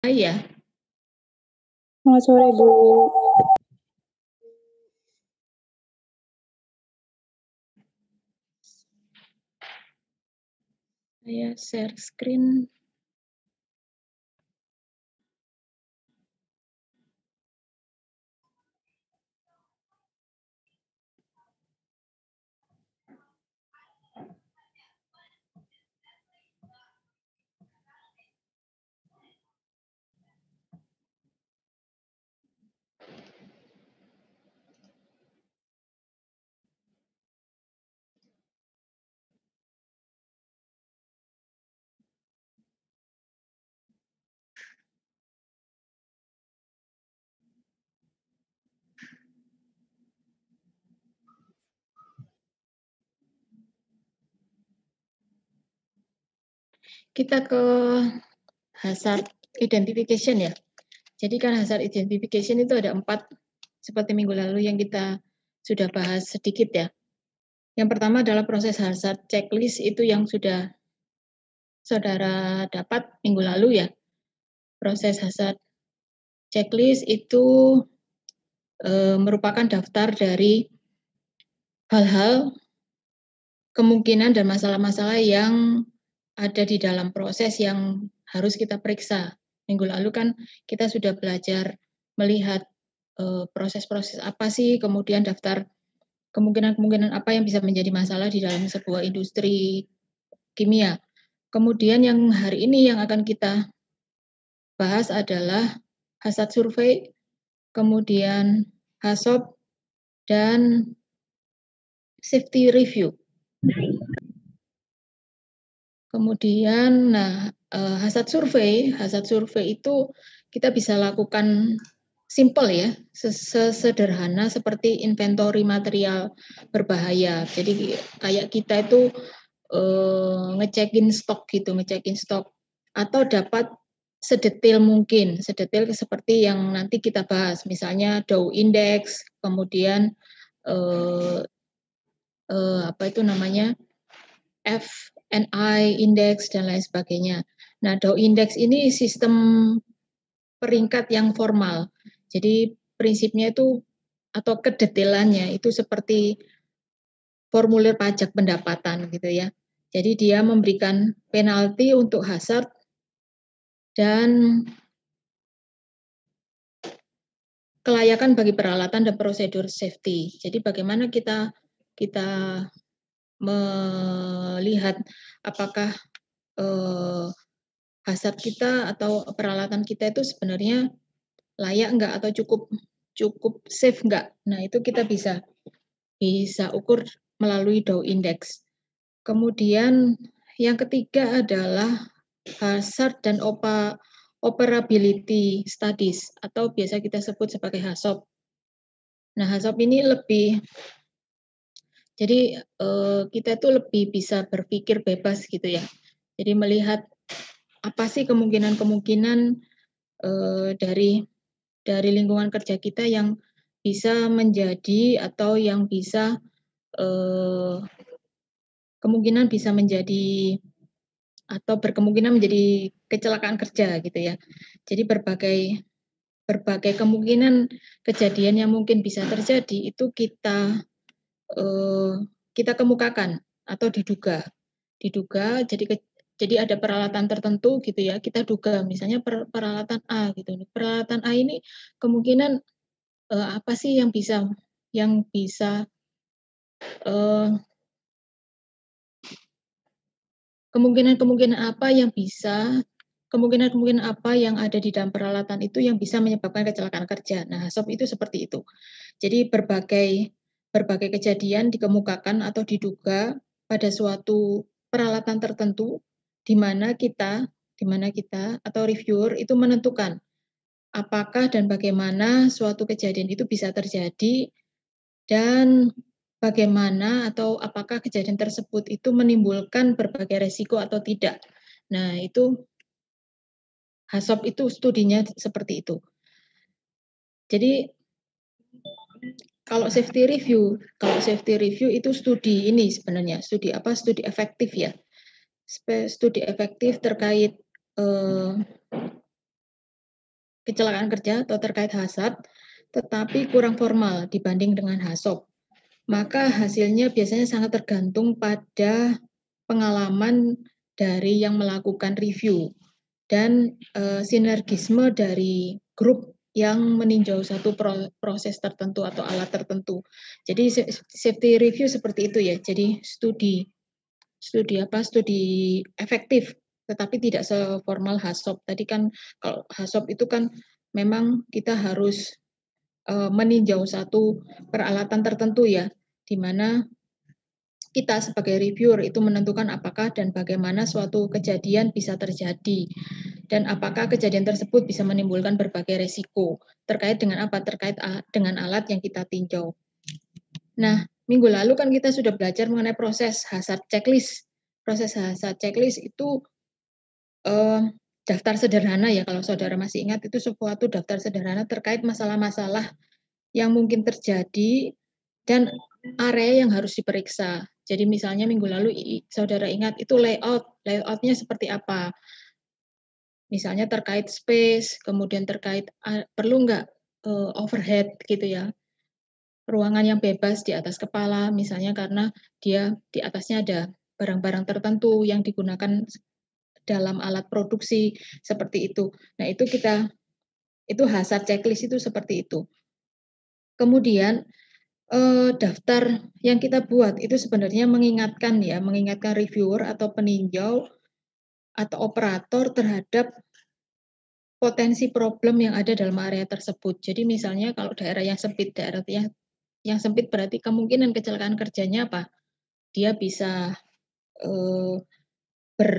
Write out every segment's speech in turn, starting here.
Ya. Selamat sore, Bu. Saya share screen. Kita ke hazard identification ya. Jadi kan hazard identification itu ada 4 seperti minggu lalu yang kita sudah bahas sedikit ya. Yang pertama adalah proses hazard checklist itu yang sudah saudara dapat minggu lalu ya. Proses hazard checklist itu merupakan daftar dari hal-hal, kemungkinan dan masalah-masalah yang ada di dalam proses yang harus kita periksa. Minggu lalu kan kita sudah belajar melihat proses-proses apa sih, kemudian daftar kemungkinan-kemungkinan apa yang bisa menjadi masalah di dalam sebuah industri kimia. Kemudian yang hari ini yang akan kita bahas adalah hazard survey, kemudian HACCP, dan safety review. Kemudian, hazard survey itu kita bisa lakukan simple ya, sesederhana seperti inventory material berbahaya. Jadi kayak kita itu ngecekin stok gitu, ngecekin stok. Atau dapat sedetail mungkin, sedetail seperti yang nanti kita bahas, misalnya Dow Index, kemudian apa itu namanya, FNI Index dan lain sebagainya. Nah, Dow Index ini sistem peringkat yang formal. Jadi prinsipnya itu atau kedetailannya itu seperti formulir pajak pendapatan gitu ya. Jadi dia memberikan penalti untuk hazard dan kelayakan bagi peralatan dan prosedur safety. Jadi bagaimana kita melihat apakah hazard kita atau peralatan kita itu sebenarnya layak enggak atau cukup safe enggak. Nah, itu kita bisa ukur melalui Dow Index. Kemudian yang ketiga adalah hazard dan operability studies atau biasa kita sebut sebagai HACCP. Nah, HACCP ini jadi kita itu lebih bisa berpikir bebas gitu ya. Jadi melihat apa sih kemungkinan-kemungkinan dari lingkungan kerja kita yang bisa menjadi atau yang bisa kemungkinan bisa menjadi atau berkemungkinan menjadi kecelakaan kerja gitu ya. Jadi berbagai kemungkinan kejadian yang mungkin bisa terjadi itu kita kemukakan atau diduga. Jadi ada peralatan tertentu gitu ya, kita duga misalnya peralatan A gitu. Peralatan A ini kemungkinan apa sih yang bisa kemungkinan-kemungkinan apa yang ada di dalam peralatan itu yang bisa menyebabkan kecelakaan kerja. Nah, HACCP itu seperti itu. Jadi berbagai kejadian dikemukakan atau diduga pada suatu peralatan tertentu di mana kita atau reviewer itu menentukan apakah dan bagaimana suatu kejadian itu bisa terjadi dan bagaimana atau apakah kejadian tersebut itu menimbulkan berbagai resiko atau tidak. Nah, itu HACCP itu studinya seperti itu. Jadi kalau safety review itu studi ini sebenarnya, studi efektif ya. Studi efektif terkait kecelakaan kerja atau terkait HACCP, tetapi kurang formal dibanding dengan HACCP. Maka hasilnya biasanya sangat tergantung pada pengalaman dari yang melakukan review dan sinergisme dari grup yang meninjau satu proses tertentu atau alat tertentu. Jadi safety review seperti itu ya. Jadi studi efektif, tetapi tidak seformal HACCP. Tadi kan kalau HACCP itu kan memang kita harus meninjau satu peralatan tertentu ya, di mana kita sebagai reviewer itu menentukan apakah dan bagaimana suatu kejadian bisa terjadi dan apakah kejadian tersebut bisa menimbulkan berbagai resiko terkait dengan apa? Terkait dengan alat yang kita tinjau. Nah, minggu lalu kan kita sudah belajar mengenai proses hazard checklist. Proses hazard checklist itu daftar sederhana ya, kalau saudara masih ingat itu suatu daftar sederhana terkait masalah-masalah yang mungkin terjadi dan area yang harus diperiksa. Jadi misalnya minggu lalu saudara ingat itu layoutnya seperti apa. Misalnya terkait space, kemudian terkait perlu nggak overhead gitu ya. Ruangan yang bebas di atas kepala, misalnya karena dia di atasnya ada barang-barang tertentu yang digunakan dalam alat produksi seperti itu. Nah, itu hazard checklist itu seperti itu. Kemudian daftar yang kita buat itu sebenarnya mengingatkan reviewer atau peninjau atau operator terhadap potensi problem yang ada dalam area tersebut. Jadi misalnya kalau daerah yang sempit, yang sempit berarti kemungkinan kecelakaan kerjanya apa? Dia bisa eh, ber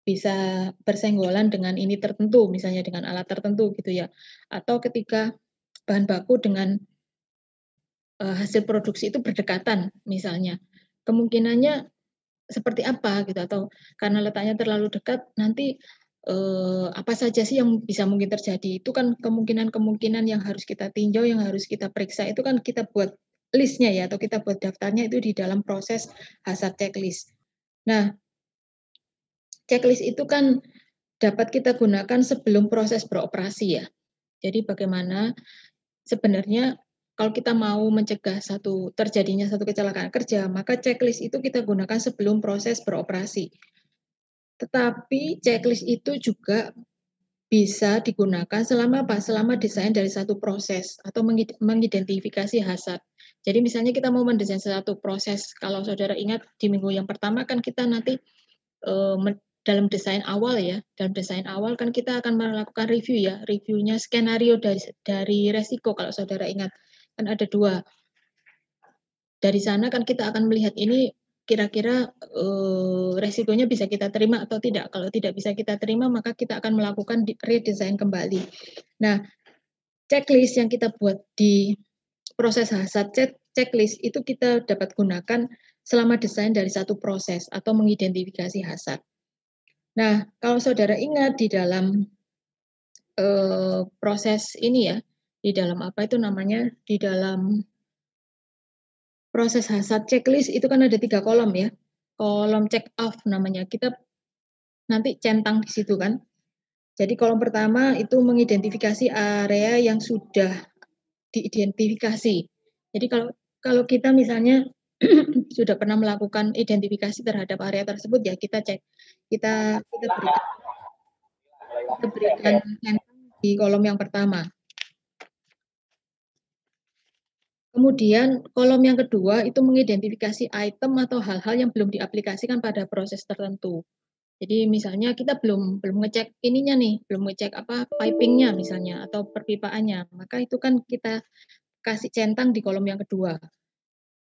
bisa bersenggolan dengan ini tertentu, misalnya dengan alat tertentu gitu ya. Atau ketika bahan baku dengan hasil produksi itu berdekatan misalnya. Kemungkinannya seperti apa gitu atau karena letaknya terlalu dekat nanti apa saja sih yang bisa mungkin terjadi. Itu kan kemungkinan-kemungkinan yang harus kita tinjau, yang harus kita periksa itu kan kita buat listnya ya atau kita buat daftarnya itu di dalam proses hazard checklist. Nah, checklist itu kan dapat kita gunakan sebelum proses beroperasi ya. Jadi bagaimana sebenarnya kalau kita mau mencegah terjadinya satu kecelakaan kerja, maka checklist itu kita gunakan sebelum proses beroperasi. Tetapi checklist itu juga bisa digunakan selama apa? Selama desain dari satu proses atau mengidentifikasi hazard. Jadi misalnya kita mau mendesain satu proses, kalau saudara ingat di minggu yang pertama kan kita nanti dalam desain awal ya, dalam desain awal kan kita akan melakukan review ya, reviewnya skenario dari resiko kalau saudara ingat kan ada 2. Dari sana kan kita akan melihat ini kira-kira resikonya bisa kita terima atau tidak. Kalau tidak bisa kita terima maka kita akan melakukan redesign kembali. Nah, checklist yang kita buat di proses hazard checklist itu kita dapat gunakan selama desain dari satu proses atau mengidentifikasi hazard. Nah, kalau saudara ingat di dalam proses ini ya, di dalam apa itu namanya, di dalam proses hazard checklist itu kan ada 3 kolom ya. Kolom check off namanya, kita nanti centang di situ kan. Jadi kolom pertama itu mengidentifikasi area yang sudah diidentifikasi. Jadi kalau kita misalnya sudah pernah melakukan identifikasi terhadap area tersebut ya kita cek, kita berikan centang di kolom yang pertama. Kemudian kolom yang kedua itu mengidentifikasi item atau hal-hal yang belum diaplikasikan pada proses tertentu. Jadi misalnya kita belum ngecek ininya nih, belum ngecek apa pipingnya misalnya atau perpipaannya, maka itu kan kita kasih centang di kolom yang kedua.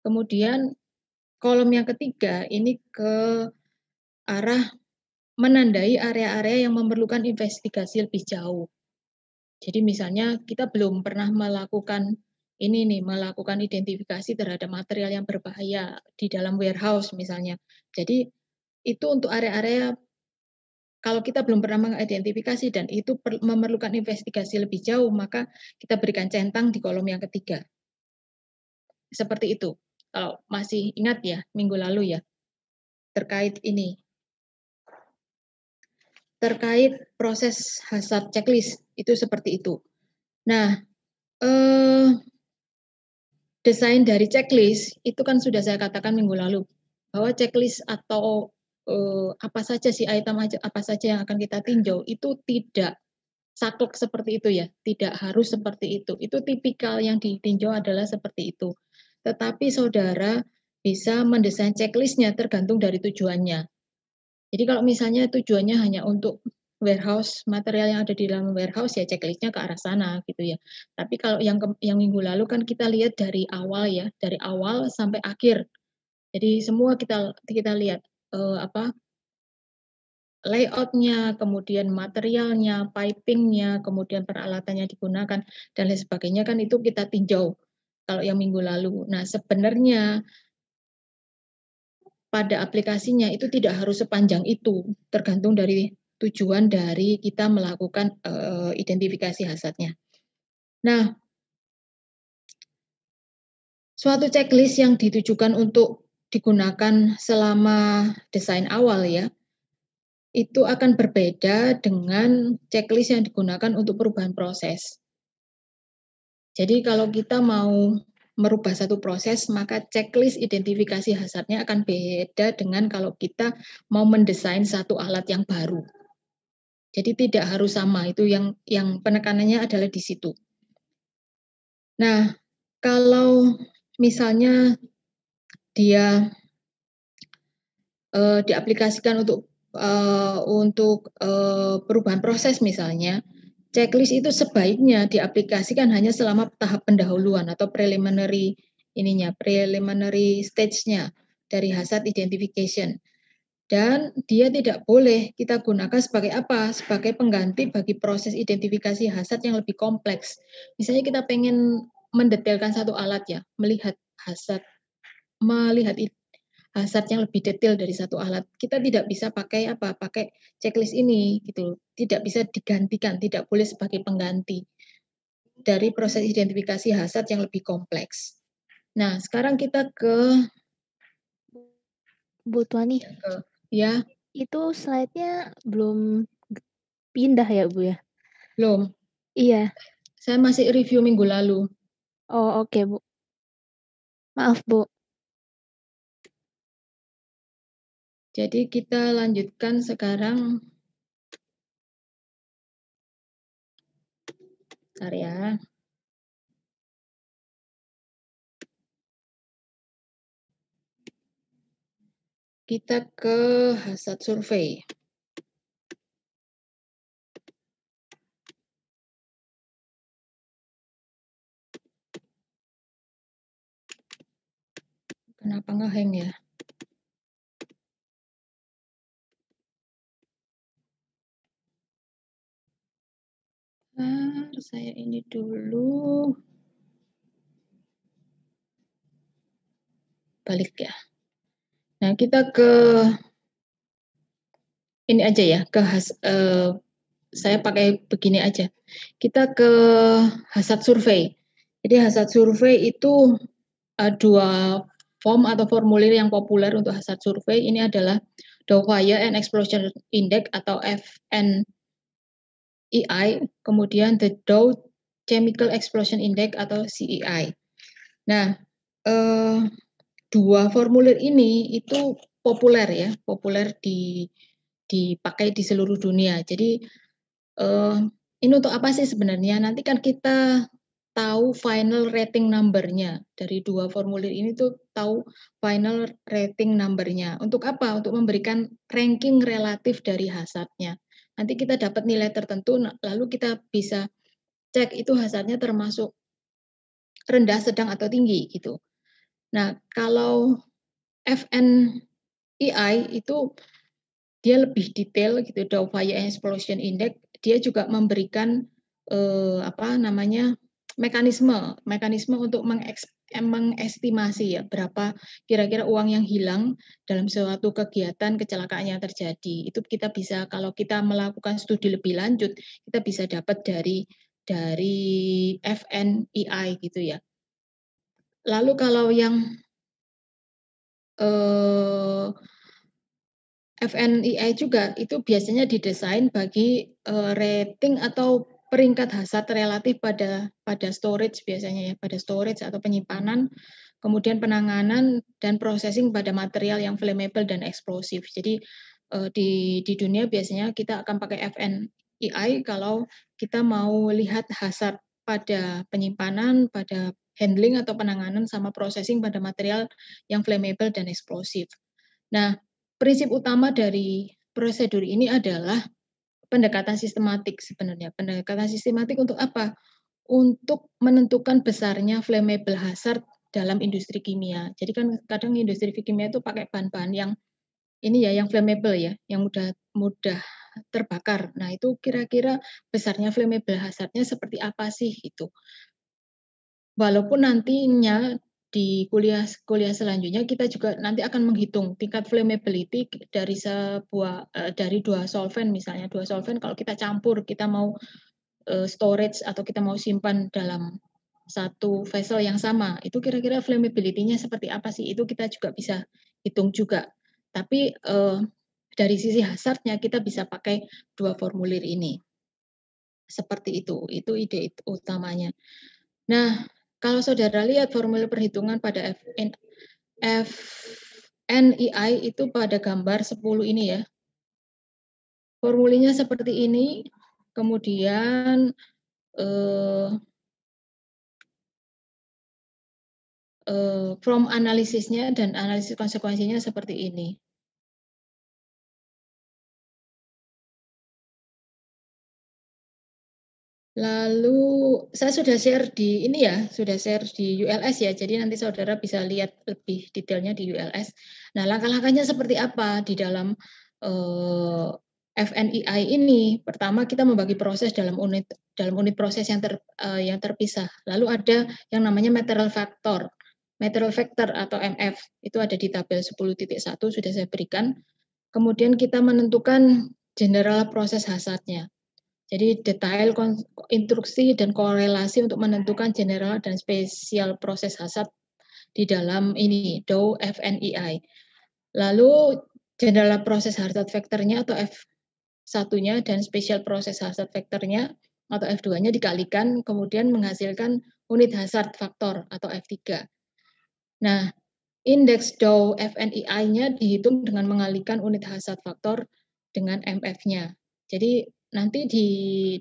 Kemudian kolom yang ketiga ini ke arah menandai area-area yang memerlukan investigasi lebih jauh. Jadi misalnya kita belum pernah melakukan identifikasi terhadap material yang berbahaya di dalam warehouse misalnya. Jadi itu untuk area-area kalau kita belum pernah mengidentifikasi dan itu memerlukan investigasi lebih jauh, maka kita berikan centang di kolom yang ketiga. Seperti itu. Kalau masih ingat ya, minggu lalu ya, terkait ini. terkait proses hazard checklist, itu seperti itu. Nah, desain dari checklist itu kan sudah saya katakan minggu lalu, bahwa checklist atau, apa saja sih item apa saja yang akan kita tinjau, itu tidak saklek seperti itu ya, tidak harus seperti itu. Itu tipikal yang ditinjau adalah seperti itu. Tetapi saudara bisa mendesain checklist-nya tergantung dari tujuannya. Jadi kalau misalnya tujuannya hanya untuk warehouse, material yang ada di dalam warehouse, ya checklist-nya ke arah sana gitu ya. Tapi kalau yang minggu lalu kan kita lihat dari awal ya, dari awal sampai akhir. Jadi semua kita lihat, layout-nya, kemudian materialnya, piping-nya, kemudian peralatannya digunakan, dan lain sebagainya kan itu kita tinjau kalau yang minggu lalu. Nah, sebenarnya pada aplikasinya itu tidak harus sepanjang itu, tergantung dari tujuan dari kita melakukan, identifikasi hazardnya. Nah, suatu checklist yang ditujukan untuk digunakan selama desain awal ya, itu akan berbeda dengan checklist yang digunakan untuk perubahan proses. Jadi kalau kita mau merubah satu proses, maka checklist identifikasi hazardnya akan beda dengan kalau kita mau mendesain satu alat yang baru. Jadi tidak harus sama, itu yang penekanannya adalah di situ. Nah, kalau misalnya dia, diaplikasikan untuk perubahan proses misalnya, checklist itu sebaiknya diaplikasikan hanya selama tahap pendahuluan atau preliminary stage-nya dari hazard identification. Dan dia tidak boleh kita gunakan sebagai apa? Sebagai pengganti bagi proses identifikasi hazard yang lebih kompleks. Misalnya kita pengen mendetailkan satu alat ya, melihat hazard yang lebih detail dari satu alat. Kita tidak bisa pakai apa? Pakai checklist ini gitu. Tidak bisa digantikan, tidak boleh sebagai pengganti dari proses identifikasi hazard yang lebih kompleks. Nah, sekarang kita ke Bu Tuani. Ya. Itu slide-nya belum pindah ya, Bu ya? Belum. Iya. Saya masih review minggu lalu. Oh, oke, Bu. Maaf, Bu. Jadi kita lanjutkan sekarang. Bentar ya. Kita ke hazard survey. Kenapa nge-hang ya? Saya ini dulu. Balik ya. Nah, kita ke ini aja ya, saya pakai begini aja. Kita ke hazard survey. Jadi hazard survey itu dua form atau formulir yang populer untuk hazard survey. Ini adalah Dow Fire and Explosion Index atau FNEI, kemudian the Dow Chemical Explosion Index atau CEI. Nah, dua formulir ini itu populer ya, populer dipakai di seluruh dunia. Jadi ini untuk apa sih sebenarnya? Nanti kan kita tahu final rating number-nya. Dari dua formulir ini tuh tahu final rating number-nya. Untuk apa? Untuk memberikan ranking relatif dari hazard-nya. Nanti kita dapat nilai tertentu, lalu kita bisa cek itu hazard-nya termasuk rendah, sedang, atau tinggi gitu. Nah, kalau FNEI itu dia lebih detail gitu, Dow Fire Explosion Index, dia juga memberikan mekanisme untuk mengestimasi ya berapa kira-kira uang yang hilang dalam suatu kegiatan kecelakaan yang terjadi. Itu kita bisa, kalau kita melakukan studi lebih lanjut, kita bisa dapat dari FNEI gitu ya. Lalu kalau yang FNEI juga itu biasanya didesain bagi, rating atau peringkat hazard relatif pada storage biasanya ya, pada storage atau penyimpanan, kemudian penanganan dan processing pada material yang flammable dan eksplosif. Jadi, di dunia biasanya kita akan pakai FNEI kalau kita mau lihat hazard pada penyimpanan, pada handling atau penanganan sama processing pada material yang flammable dan eksplosif. Nah, prinsip utama dari prosedur ini adalah pendekatan sistematik sebenarnya. Pendekatan sistematik untuk apa? Untuk menentukan besarnya flammable hazard dalam industri kimia. Jadi kan kadang industri kimia itu pakai bahan-bahan yang ini ya, yang flammable ya, yang mudah mudah terbakar. Nah, itu kira-kira besarnya flammable hazard-nya seperti apa sih itu. Walaupun nantinya di kuliah selanjutnya kita juga nanti akan menghitung tingkat flammability dari 2 solvent misalnya, 2 solvent kalau kita campur, kita mau, storage atau kita mau simpan dalam satu vessel yang sama, itu kira-kira flammability-nya seperti apa sih? Itu kita juga bisa hitung juga. Tapi, dari sisi hazard-nya kita bisa pakai 2 formulir ini. Seperti itu ide utamanya. Nah, kalau saudara lihat formula perhitungan pada FNEI itu pada gambar 10 ini ya. Formulanya seperti ini, kemudian from analisisnya dan analisis konsekuensinya seperti ini. Lalu saya sudah share di ini ya, sudah share di ULS ya, jadi nanti saudara bisa lihat lebih detailnya di ULS. Nah, langkah-langkahnya seperti apa di dalam, FNEI ini? Pertama kita membagi proses dalam unit proses yang terpisah. Lalu ada yang namanya material factor atau MF, itu ada di tabel 10.1 sudah saya berikan. Kemudian kita menentukan general proses hazard-nya. Jadi detail instruksi dan korelasi untuk menentukan general dan spesial proses hazard di dalam ini Dow FNEI. Lalu general proses hazard factor-nya atau F1-nya dan special proses hazard factor-nya atau F2-nya dikalikan kemudian menghasilkan unit hazard faktor atau F3. Nah, indeks Dow FNEI-nya dihitung dengan mengalikan unit hazard faktor dengan MF-nya. Jadi nanti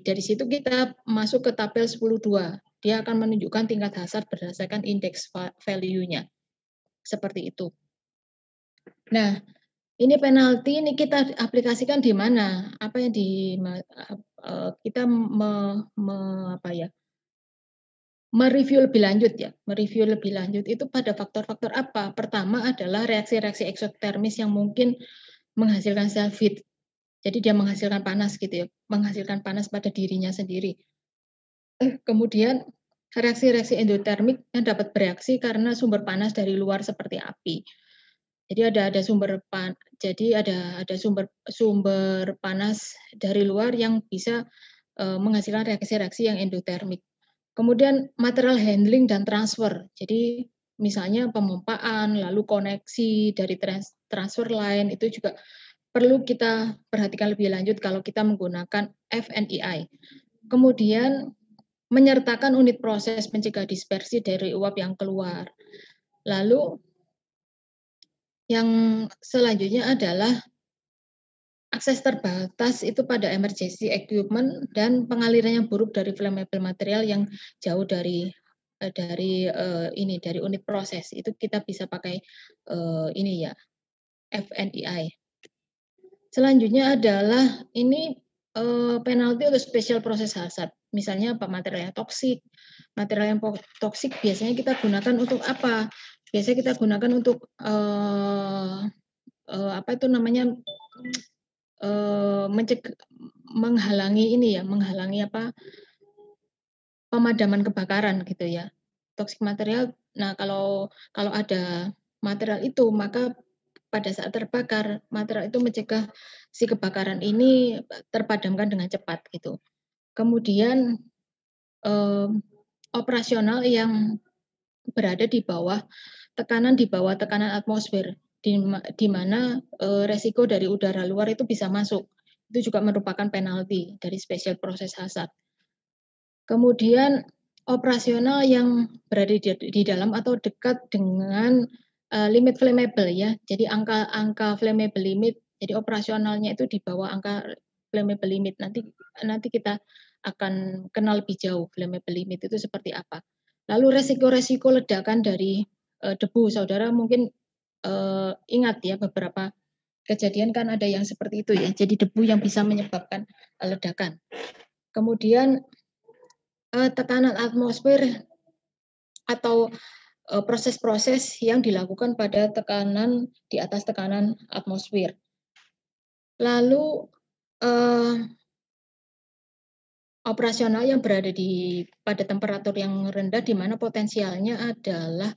dari situ kita masuk ke tabel 10.2. Dia akan menunjukkan tingkat hazard berdasarkan indeks value-nya. Seperti itu. Nah, ini penalti ini kita aplikasikan di mana? Apa yang kita mereview lebih lanjut ya, mereview lebih lanjut itu pada faktor-faktor apa? Pertama adalah reaksi-reaksi eksotermis yang mungkin menghasilkan self heat. Jadi dia menghasilkan panas gitu ya, menghasilkan panas pada dirinya sendiri. Kemudian reaksi-reaksi endotermik yang dapat bereaksi karena sumber panas dari luar seperti api. Jadi ada sumber panas dari luar yang bisa menghasilkan reaksi-reaksi yang endotermik. Kemudian material handling dan transfer. Jadi misalnya pemompaan, lalu koneksi dari transfer line itu juga perlu kita perhatikan lebih lanjut kalau kita menggunakan FNEI. Kemudian menyertakan unit proses mencegah dispersi dari uap yang keluar. Lalu yang selanjutnya adalah akses terbatas itu pada emergency equipment dan pengaliran yang buruk dari flammable material yang jauh dari unit proses. Itu kita bisa pakai ini ya, FNEI. Selanjutnya adalah ini penalti untuk special process hazard. Misalnya apa material yang toksik. Material yang toksik biasanya kita gunakan untuk apa? Biasanya kita gunakan untuk apa itu namanya menghalangi pemadaman kebakaran gitu ya. Toxic material. Nah, kalau ada material itu maka pada saat terbakar material itu mencegah si kebakaran ini terpadamkan dengan cepat gitu. Kemudian operasional yang berada di bawah tekanan atmosfer. di mana resiko dari udara luar itu bisa masuk. Itu juga merupakan penalti dari special process hazard. Kemudian operasional yang berada di dalam atau dekat dengan limit flammable ya. Jadi angka flammable limit, jadi operasionalnya itu di bawah angka flammable limit. Nanti kita akan kenal lebih jauh flammable limit itu seperti apa. Lalu resiko-resiko ledakan dari debu, saudara mungkin ingat ya beberapa kejadian kan ada yang seperti itu ya. Jadi debu yang bisa menyebabkan ledakan. Kemudian tekanan atmosfer atau proses-proses yang dilakukan pada tekanan di atas tekanan atmosfer. Lalu operasional yang berada pada temperatur yang rendah di mana potensialnya adalah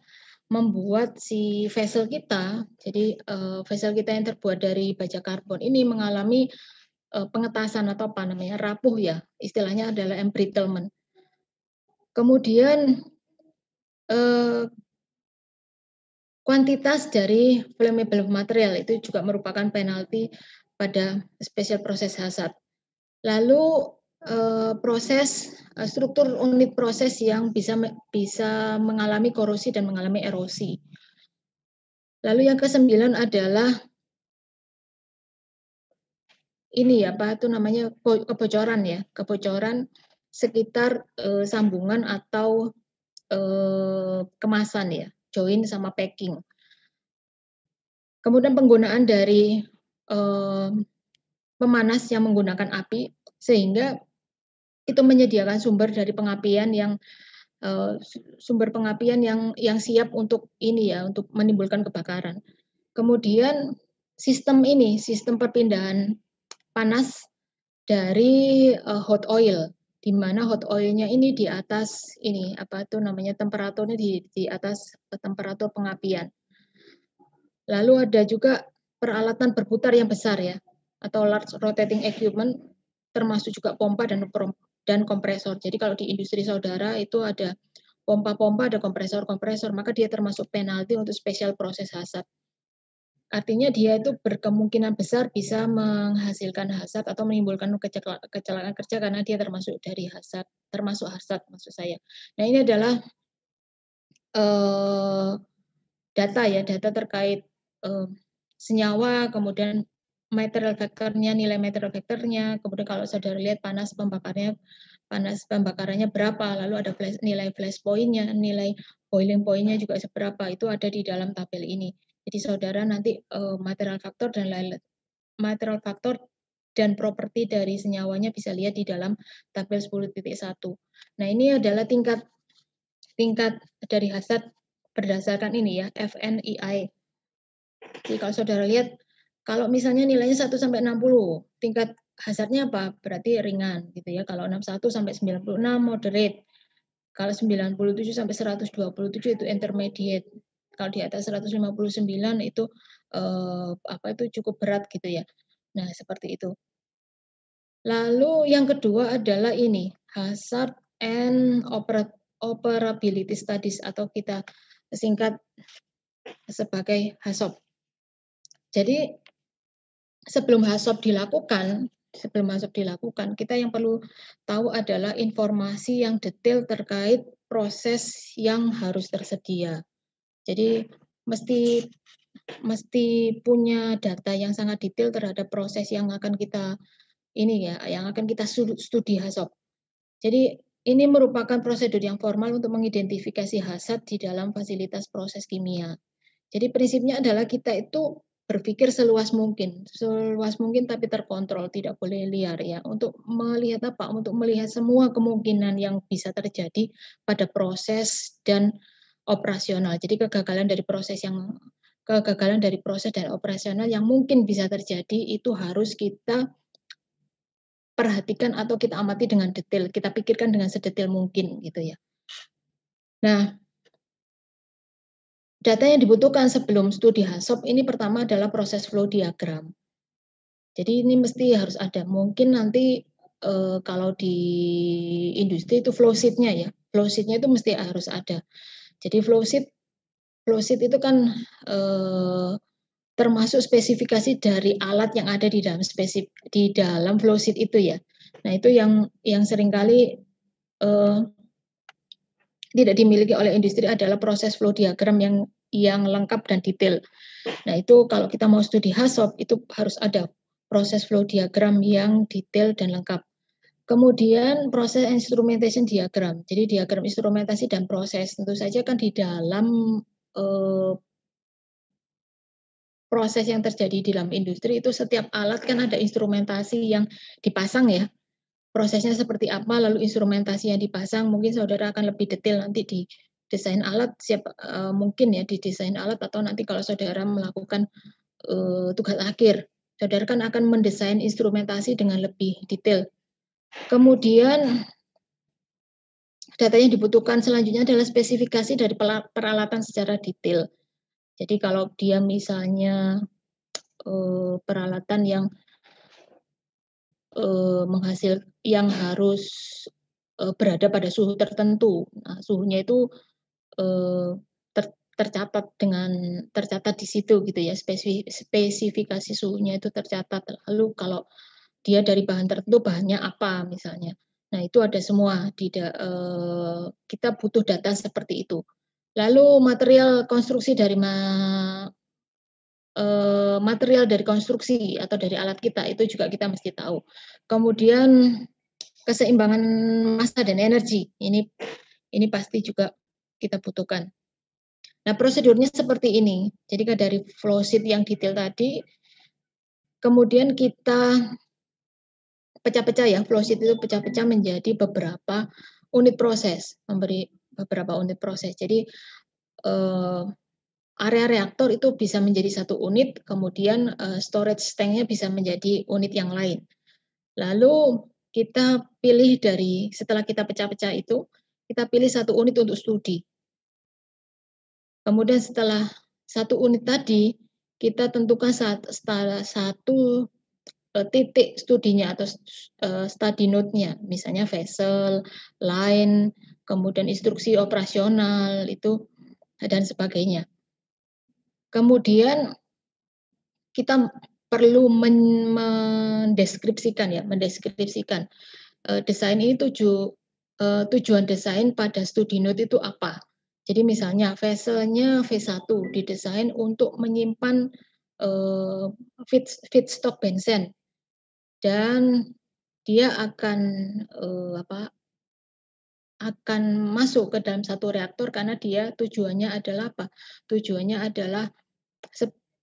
membuat si vessel kita, jadi vessel kita yang terbuat dari baja karbon ini mengalami pengetasan atau apa namanya rapuh ya, istilahnya adalah embrittlement. Kemudian kuantitas dari flammable material itu juga merupakan penalti pada special process hazard. Lalu struktur unit proses yang bisa mengalami korosi dan mengalami erosi. Lalu yang ke-9 adalah ini ya, apa itu namanya kebocoran ya, kebocoran sekitar sambungan atau kemasan ya, join sama packing. Kemudian penggunaan dari pemanas yang menggunakan api sehingga itu menyediakan sumber dari pengapian yang siap untuk ini ya, untuk menimbulkan kebakaran. Kemudian sistem perpindahan panas dari hot oil, di mana hot oilnya ini di atas ini apa itu namanya temperaturnya di atas temperatur pengapian. Lalu ada juga peralatan berputar yang besar ya, atau large rotating equipment, termasuk juga pompa dan kompresor. Jadi kalau di industri saudara itu ada pompa-pompa, ada kompresor-kompresor, maka dia termasuk penalti untuk special process hazard. Artinya dia itu berkemungkinan besar bisa menghasilkan hazard atau menimbulkan kecelakaan kerja karena dia termasuk hazard maksud saya. Nah ini adalah data terkait senyawa, kemudian material factor-nya, nilai material factor-nya, kemudian kalau saudara lihat panas pembakarannya berapa, lalu ada nilai flash point-nya, nilai boiling point-nya juga seberapa, itu ada di dalam tabel ini. Jadi saudara nanti material factor dan properti dari senyawanya bisa lihat di dalam tabel 10.1. Nah ini adalah tingkat dari hazard berdasarkan ini ya, FNEI. Jadi kalau saudara lihat, kalau misalnya nilainya 1 sampai 60, tingkat hazardnya apa? Berarti ringan gitu ya. Kalau 61 sampai 96 moderate. Kalau 97 sampai 127 itu intermediate. Kalau di atas 159 itu itu cukup berat gitu ya. Nah, seperti itu. Lalu yang kedua adalah ini, hazard and operability studies atau kita singkat sebagai HAZOP. Jadi sebelum HAZOP dilakukan, kita yang perlu tahu adalah informasi yang detail terkait proses yang harus tersedia. Jadi mesti punya data yang sangat detail terhadap proses yang akan kita studi HAZOP. Jadi ini merupakan prosedur yang formal untuk mengidentifikasi hazard di dalam fasilitas proses kimia. Jadi prinsipnya adalah kita itu berpikir seluas mungkin tapi terkontrol, tidak boleh liar ya. Untuk melihat apa? Untuk melihat semua kemungkinan yang bisa terjadi pada proses dan operasional. Jadi kegagalan dari proses dan operasional yang mungkin bisa terjadi itu harus kita perhatikan atau kita amati dengan detail, kita pikirkan dengan sedetail mungkin gitu ya. Nah, data yang dibutuhkan sebelum studi HAZOP ini pertama adalah proses flow diagram. Jadi ini mesti harus ada. Mungkin nanti kalau di industri itu flow sheet-nya ya. Flow sheet-nya itu mesti harus ada. Jadi flow sheet itu kan termasuk spesifikasi dari alat yang ada di dalam flow sheet itu ya. Nah, itu yang seringkali tidak dimiliki oleh industri adalah proses flow diagram yang lengkap dan detail. Nah, itu kalau kita mau studi HACCP itu harus ada proses flow diagram yang detail dan lengkap. Kemudian proses instrumentation diagram. Jadi diagram instrumentasi dan proses tentu saja kan di dalam proses yang terjadi di dalam industri itu setiap alat kan ada instrumentasi yang dipasang ya. Prosesnya seperti apa, lalu instrumentasi yang dipasang, mungkin saudara akan lebih detail nanti di desain alat, mungkin ya di desain alat atau nanti kalau saudara melakukan tugas akhir, saudara kan akan mendesain instrumentasi dengan lebih detail. Kemudian data yang dibutuhkan selanjutnya adalah spesifikasi dari peralatan secara detail. Jadi kalau dia misalnya peralatan yang yang harus berada pada suhu tertentu. Nah, suhunya itu tercatat di situ gitu ya, spesifikasi suhunya itu tercatat. Lalu kalau dia dari bahan tertentu, bahannya apa misalnya. Nah, itu ada semua kita butuh data seperti itu. Lalu material konstruksi dari material dari konstruksi atau dari alat kita itu juga kita mesti tahu. Kemudian keseimbangan massa dan energi ini pasti juga kita butuhkan. Nah, prosedurnya seperti ini. Jadi dari flow sheet yang detail tadi, kemudian kita pecah-pecah ya, flow sheet itu pecah-pecah menjadi beberapa unit proses, memberi beberapa unit proses. Jadi area reaktor itu bisa menjadi satu unit, kemudian storage tank-nya bisa menjadi unit yang lain. Lalu kita pilih setelah kita pecah-pecah itu, kita pilih satu unit untuk studi. Kemudian setelah satu unit tadi, kita tentukan satu titik studinya atau study node-nya, misalnya vessel, line, kemudian instruksi operasional, itu dan sebagainya. Kemudian kita perlu mendeskripsikan desain ini tujuan desain pada studi node itu apa. Jadi misalnya vesselnya V1 didesain untuk menyimpan feedstock benzen dan dia akan masuk ke dalam satu reaktor karena dia tujuannya adalah apa? Tujuannya adalah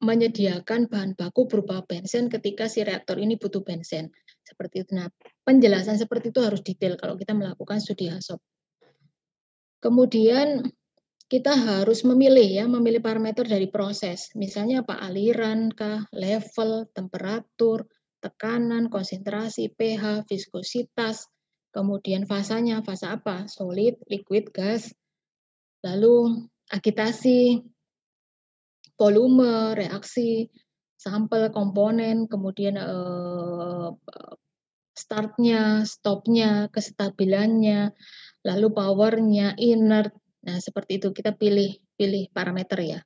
menyediakan bahan baku berupa benzen ketika si reaktor ini butuh benzen. Seperti itu. Nah, penjelasan seperti itu harus detail kalau kita melakukan studi HACCP. Kemudian kita harus memilih parameter dari proses. Misalnya apa? Aliran kah, level, temperatur, tekanan, konsentrasi, pH, viskositas, kemudian fasanya, fasa apa? Solid, liquid, gas, lalu agitasi, volume, reaksi, sampel, komponen, kemudian start-nya, stop-nya, kestabilannya, lalu power-nya, inert. Nah, seperti itu kita pilih parameter ya.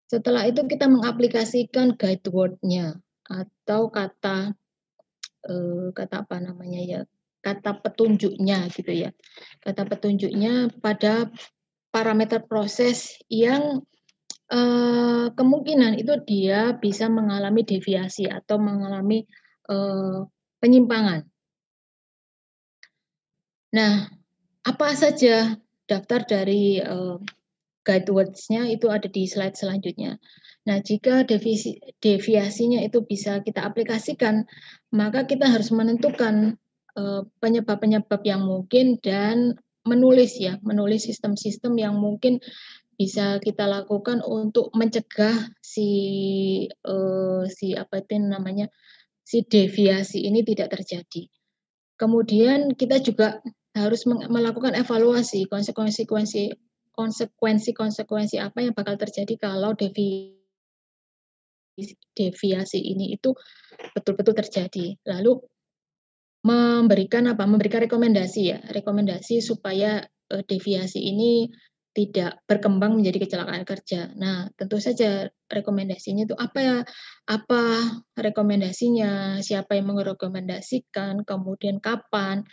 Setelah itu kita mengaplikasikan guide word-nya atau kata apa namanya ya, kata petunjuknya gitu ya. Kata petunjuknya pada parameter proses yang kemungkinan itu dia bisa mengalami deviasi atau mengalami penyimpangan. Nah, apa saja daftar dari guide words-nya itu ada di slide selanjutnya. Nah, jika deviasinya itu bisa kita aplikasikan, maka kita harus menentukan penyebab-penyebab yang mungkin dan menulis sistem-sistem yang mungkin bisa kita lakukan untuk mencegah si deviasi ini tidak terjadi. Kemudian kita juga harus melakukan evaluasi konsekuensi apa yang bakal terjadi kalau deviasi ini itu betul-betul terjadi. Lalu memberikan rekomendasi supaya deviasi ini tidak berkembang menjadi kecelakaan kerja. Nah, tentu saja rekomendasinya itu apa rekomendasinya, siapa yang merekomendasikan, kemudian kapan.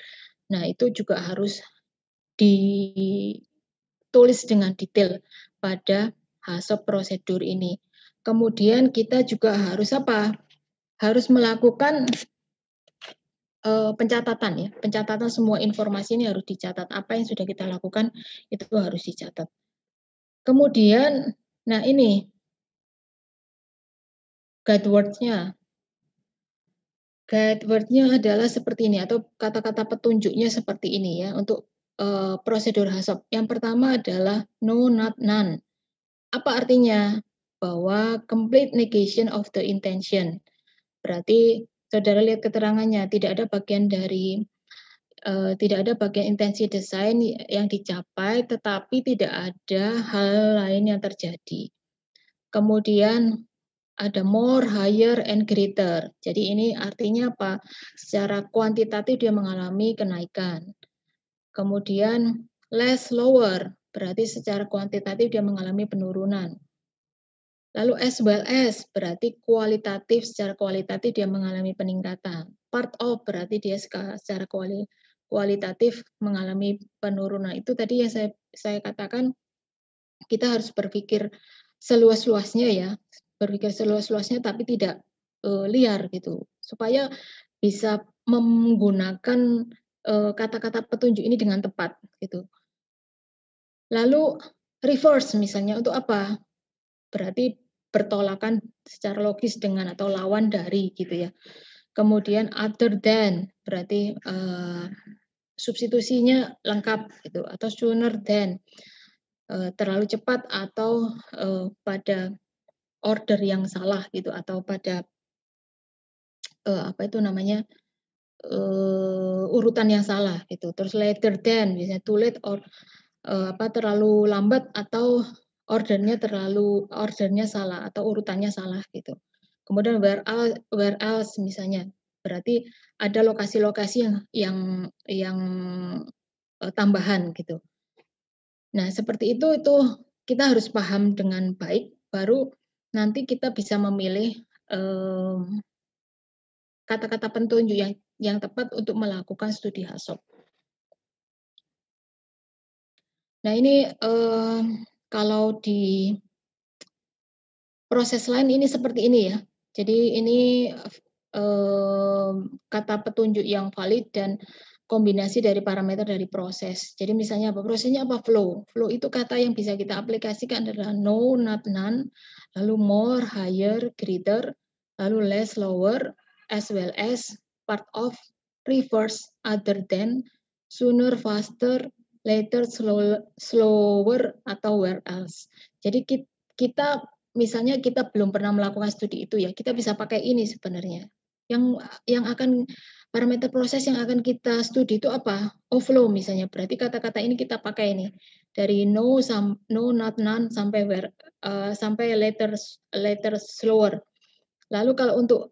Nah, itu juga harus ditulis dengan detail pada HACCP prosedur ini. Kemudian kita juga harus harus melakukan pencatatan ya, pencatatan semua informasi ini harus dicatat. Apa yang sudah kita lakukan itu harus dicatat. Kemudian, nah ini guide word-nya adalah seperti ini atau kata-kata petunjuknya seperti ini ya untuk prosedur HACCP. Yang pertama adalah no, not, none. Apa artinya? Bahwa complete negation of the intention. Berarti saudara lihat keterangannya, tidak ada bagian intensi desain yang dicapai, tetapi tidak ada hal lain yang terjadi. Kemudian ada more, higher, and greater. Jadi ini artinya apa? Secara kuantitatif dia mengalami kenaikan. Kemudian less, lower, berarti secara kuantitatif dia mengalami penurunan. Lalu as well as, berarti secara kualitatif dia mengalami peningkatan. Part of, berarti dia secara kualitatif mengalami penurunan. Itu tadi yang saya katakan, kita harus berpikir seluas-luasnya ya, tapi tidak liar gitu, supaya bisa menggunakan kata-kata petunjuk ini dengan tepat gitu. Lalu reverse misalnya untuk apa? Berarti bertolakan secara logis dengan atau lawan dari gitu ya. Kemudian other than berarti substitusinya lengkap gitu, atau sooner than terlalu cepat atau pada order yang salah gitu, atau pada apa itu namanya urutan yang salah gitu. Terus later than misalnya too late or terlalu lambat atau ordernya salah atau urutannya salah gitu. Kemudian where else misalnya, berarti ada lokasi-lokasi yang tambahan gitu. Nah, seperti itu kita harus paham dengan baik, baru nanti kita bisa memilih kata-kata petunjuk yang tepat untuk melakukan studi HACCP. Nah, ini kalau di proses lain ini seperti ini ya. Jadi ini kata petunjuk yang valid dan kombinasi dari parameter dari proses. Jadi misalnya apa? Prosesnya apa? Flow. Flow itu kata yang bisa kita aplikasikan adalah no, not, none, lalu more, higher, greater, lalu less, lower, as well as, part of, reverse, other than, sooner, faster, later, slower, atau where else. Jadi kita misalnya kita belum pernah melakukan studi itu ya, kita bisa pakai ini sebenarnya. Yang akan parameter proses yang akan kita studi itu apa? Flow misalnya. Berarti kata-kata ini kita pakai ini dari no, not, none sampai sampai later slower. Lalu kalau untuk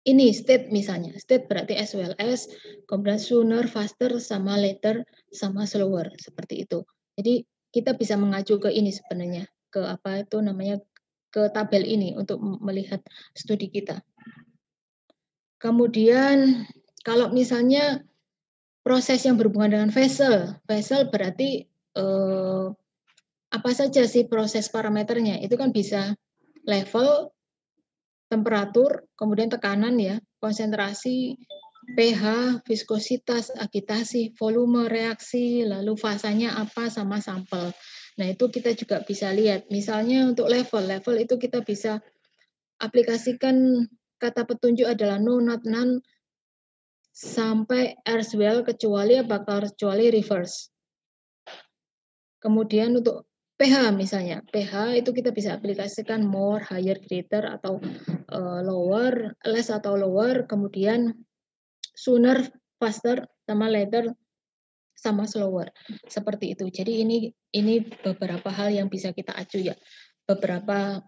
ini state misalnya, state berarti as well as, kemudian sooner, faster, sama later, sama slower seperti itu. Jadi kita bisa mengacu ke ini sebenarnya, ke apa itu namanya, ke tabel ini untuk melihat studi kita. Kemudian kalau misalnya proses yang berhubungan dengan vessel berarti apa saja sih proses parameternya? Itu kan bisa level, temperatur, kemudian tekanan ya, konsentrasi, pH, viskositas, agitasi, volume, reaksi, lalu fasanya apa sama sampel. Nah, itu kita juga bisa lihat. Misalnya untuk level itu kita bisa aplikasikan kata petunjuk adalah no, not, none, sampai as well, kecuali reverse. Kemudian untuk pH misalnya, pH itu kita bisa aplikasikan more, higher, greater, atau lower, less atau lower, kemudian sooner, faster, sama later, sama slower. Seperti itu. Jadi ini beberapa hal yang bisa kita acu ya. Beberapa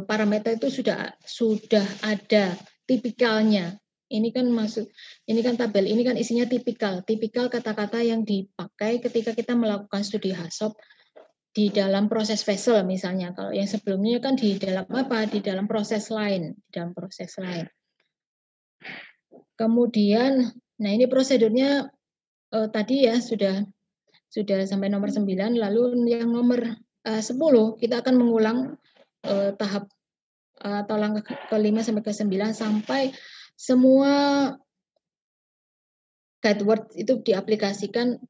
parameter itu sudah ada tipikalnya Ini kan tabel, ini kan isinya tipikal kata-kata yang dipakai ketika kita melakukan studi HASSOP di dalam proses vessel misalnya. Kalau yang sebelumnya kan di dalam apa? Di dalam proses lain, Kemudian, nah ini prosedurnya tadi ya sudah sampai nomor 9, lalu yang nomor 10 kita akan mengulang tahap atau langkah ke-5 sampai ke-9 sampai semua guideword itu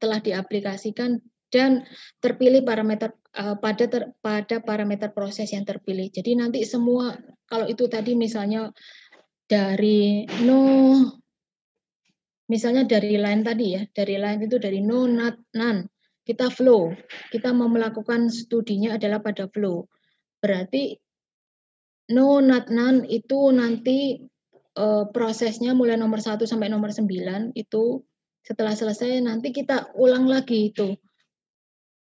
telah diaplikasikan dan terpilih parameter pada parameter proses yang terpilih. Jadi nanti semua, kalau itu tadi misalnya dari misalnya dari line tadi ya, dari line itu dari no, not, none, kita flow, kita mau melakukan studinya adalah pada flow. Berarti no, not, none itu nanti prosesnya mulai nomor 1 sampai nomor 9 itu setelah selesai nanti kita ulang lagi itu.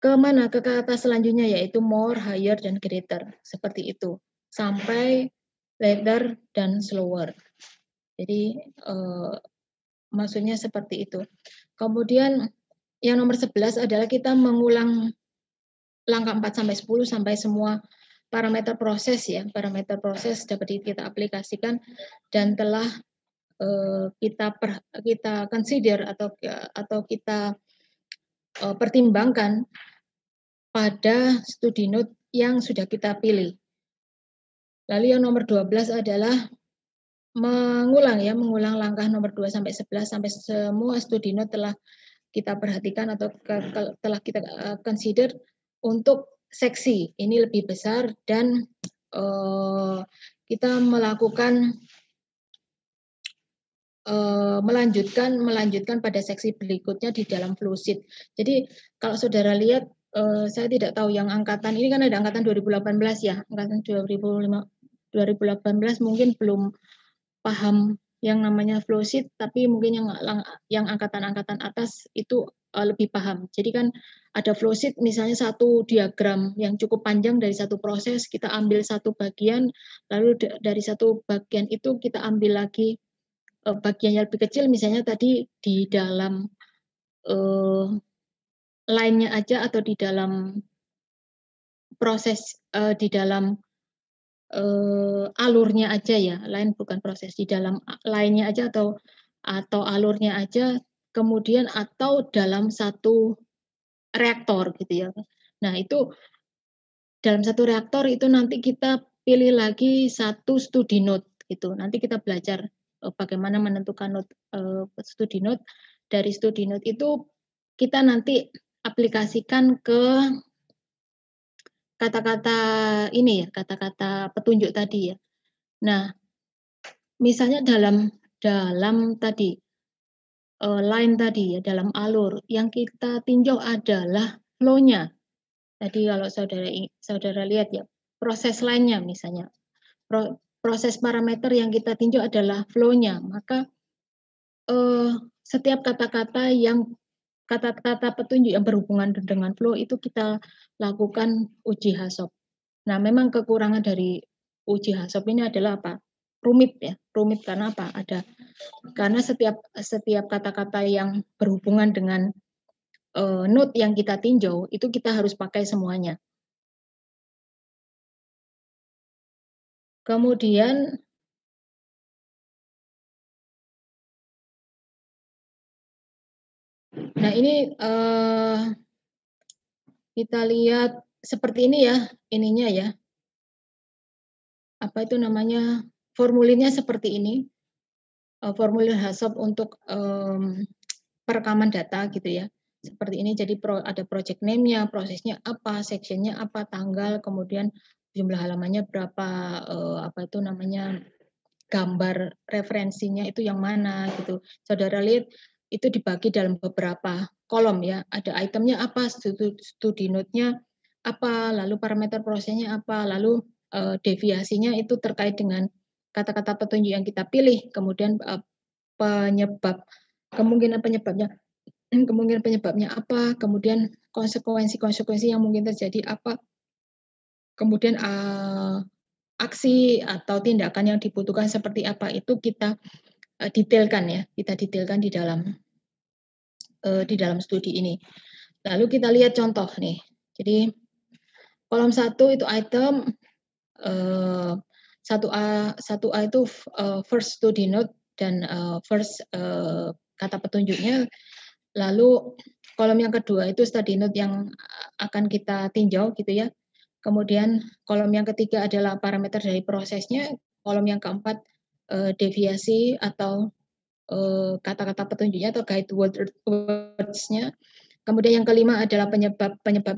Ke mana? Ke kata selanjutnya yaitu more, higher, dan greater. Seperti itu. Sampai later dan slower. Jadi maksudnya seperti itu. Kemudian yang nomor 11 adalah kita mengulang langkah 4 sampai 10 sampai semua parameter proses ya. Parameter proses dapat kita aplikasikan dan telah kita consider atau kita pertimbangkan pada studi note yang sudah kita pilih. Lalu yang nomor 12 adalah mengulang langkah nomor 2 sampai 11 sampai semua studi note telah kita perhatikan atau telah kita consider untuk seksi ini lebih besar dan kita melanjutkan pada seksi berikutnya di dalam flowsheet. Jadi kalau saudara lihat, saya tidak tahu yang angkatan ini kan ada angkatan 2018 ya, angkatan 2018 mungkin belum paham yang namanya flowsheet, tapi mungkin yang angkatan-angkatan atas itu lebih paham. Jadi kan ada flowsheet misalnya satu diagram yang cukup panjang dari satu proses, kita ambil satu bagian, lalu dari satu bagian itu kita ambil lagi bagian yang lebih kecil, misalnya tadi di dalam line-nya aja atau di dalam proses, di dalam alurnya aja ya, line bukan proses, di dalam line-nya aja atau alurnya aja, kemudian atau dalam satu reaktor gitu ya. Nah itu dalam satu reaktor itu nanti kita pilih lagi satu studi node gitu. Nanti kita belajar bagaimana menentukan node, studi node. Dari studi node itu kita nanti aplikasikan ke kata-kata ini ya, kata-kata petunjuk tadi ya. Nah, misalnya dalam tadi line tadi ya, dalam alur yang kita tinjau adalah flow-nya. Tadi kalau saudara lihat ya, proses lainnya misalnya, proses parameter yang kita tinjau adalah flow-nya, maka setiap kata-kata petunjuk yang berhubungan dengan flow itu kita lakukan uji HASSOP. Nah, memang kekurangan dari uji HASSOP ini adalah apa? Rumit ya, rumit karena apa? Karena setiap kata-kata yang berhubungan dengan node yang kita tinjau itu kita harus pakai semuanya. Kemudian nah ini kita lihat seperti ini ya, ininya ya. Apa itu namanya? Formulirnya seperti ini. Formulir HASSOP untuk perekaman data gitu ya. Seperti ini, jadi ada project name-nya, prosesnya apa, section-nya apa, tanggal, kemudian jumlah halamannya berapa, apa itu namanya, gambar referensinya itu yang mana gitu. Saudara lihat itu dibagi dalam beberapa kolom ya. Ada itemnya apa, studi note-nya apa, lalu parameter prosesnya apa, lalu deviasinya itu terkait dengan kata-kata petunjuk yang kita pilih, kemudian kemungkinan penyebabnya apa, kemudian konsekuensi yang mungkin terjadi apa, kemudian aksi atau tindakan yang dibutuhkan seperti apa, itu kita detailkan ya, kita detailkan di dalam studi ini. Lalu kita lihat contoh nih. Jadi kolom 1 itu item 1A itu first study note dan first kata petunjuknya. Lalu kolom yang kedua itu study note yang akan kita tinjau gitu ya. Kemudian kolom yang ketiga adalah parameter dari prosesnya. Kolom yang keempat deviasi atau kata-kata petunjuknya atau guide words-nya. Kemudian yang kelima adalah penyebab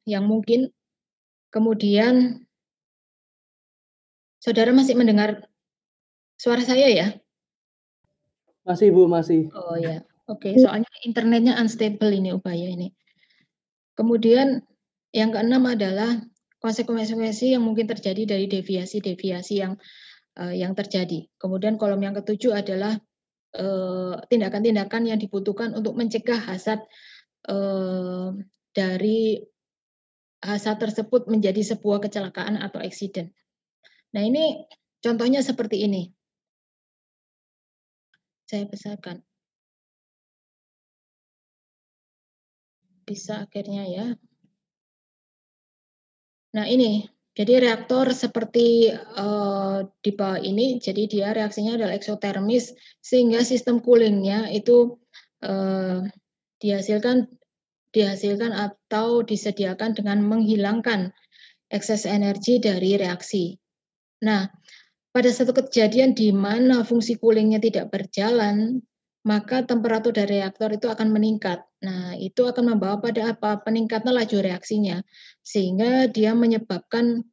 yang mungkin. Kemudian saudara masih mendengar suara saya ya? Masih Bu, masih. Oh ya, oke. Soalnya internetnya unstable ini Ubaya ini. Kemudian yang keenam adalah konsekuensi yang mungkin terjadi dari deviasi-deviasi yang terjadi. Kemudian kolom yang ketujuh adalah tindakan-tindakan yang dibutuhkan untuk mencegah hasad dari hasad tersebut menjadi sebuah kecelakaan atau accident. Nah ini contohnya seperti ini. Saya besarkan. Bisa akhirnya ya. Nah ini, jadi reaktor seperti di bawah ini, jadi dia reaksinya adalah eksotermis, sehingga sistem coolingnya itu dihasilkan atau disediakan dengan menghilangkan ekses energi dari reaksi. Nah, pada satu kejadian di mana fungsi coolingnya tidak berjalan, maka temperatur dari reaktor itu akan meningkat. Nah, itu akan membawa pada apa? Peningkatan laju reaksinya, sehingga dia menyebabkan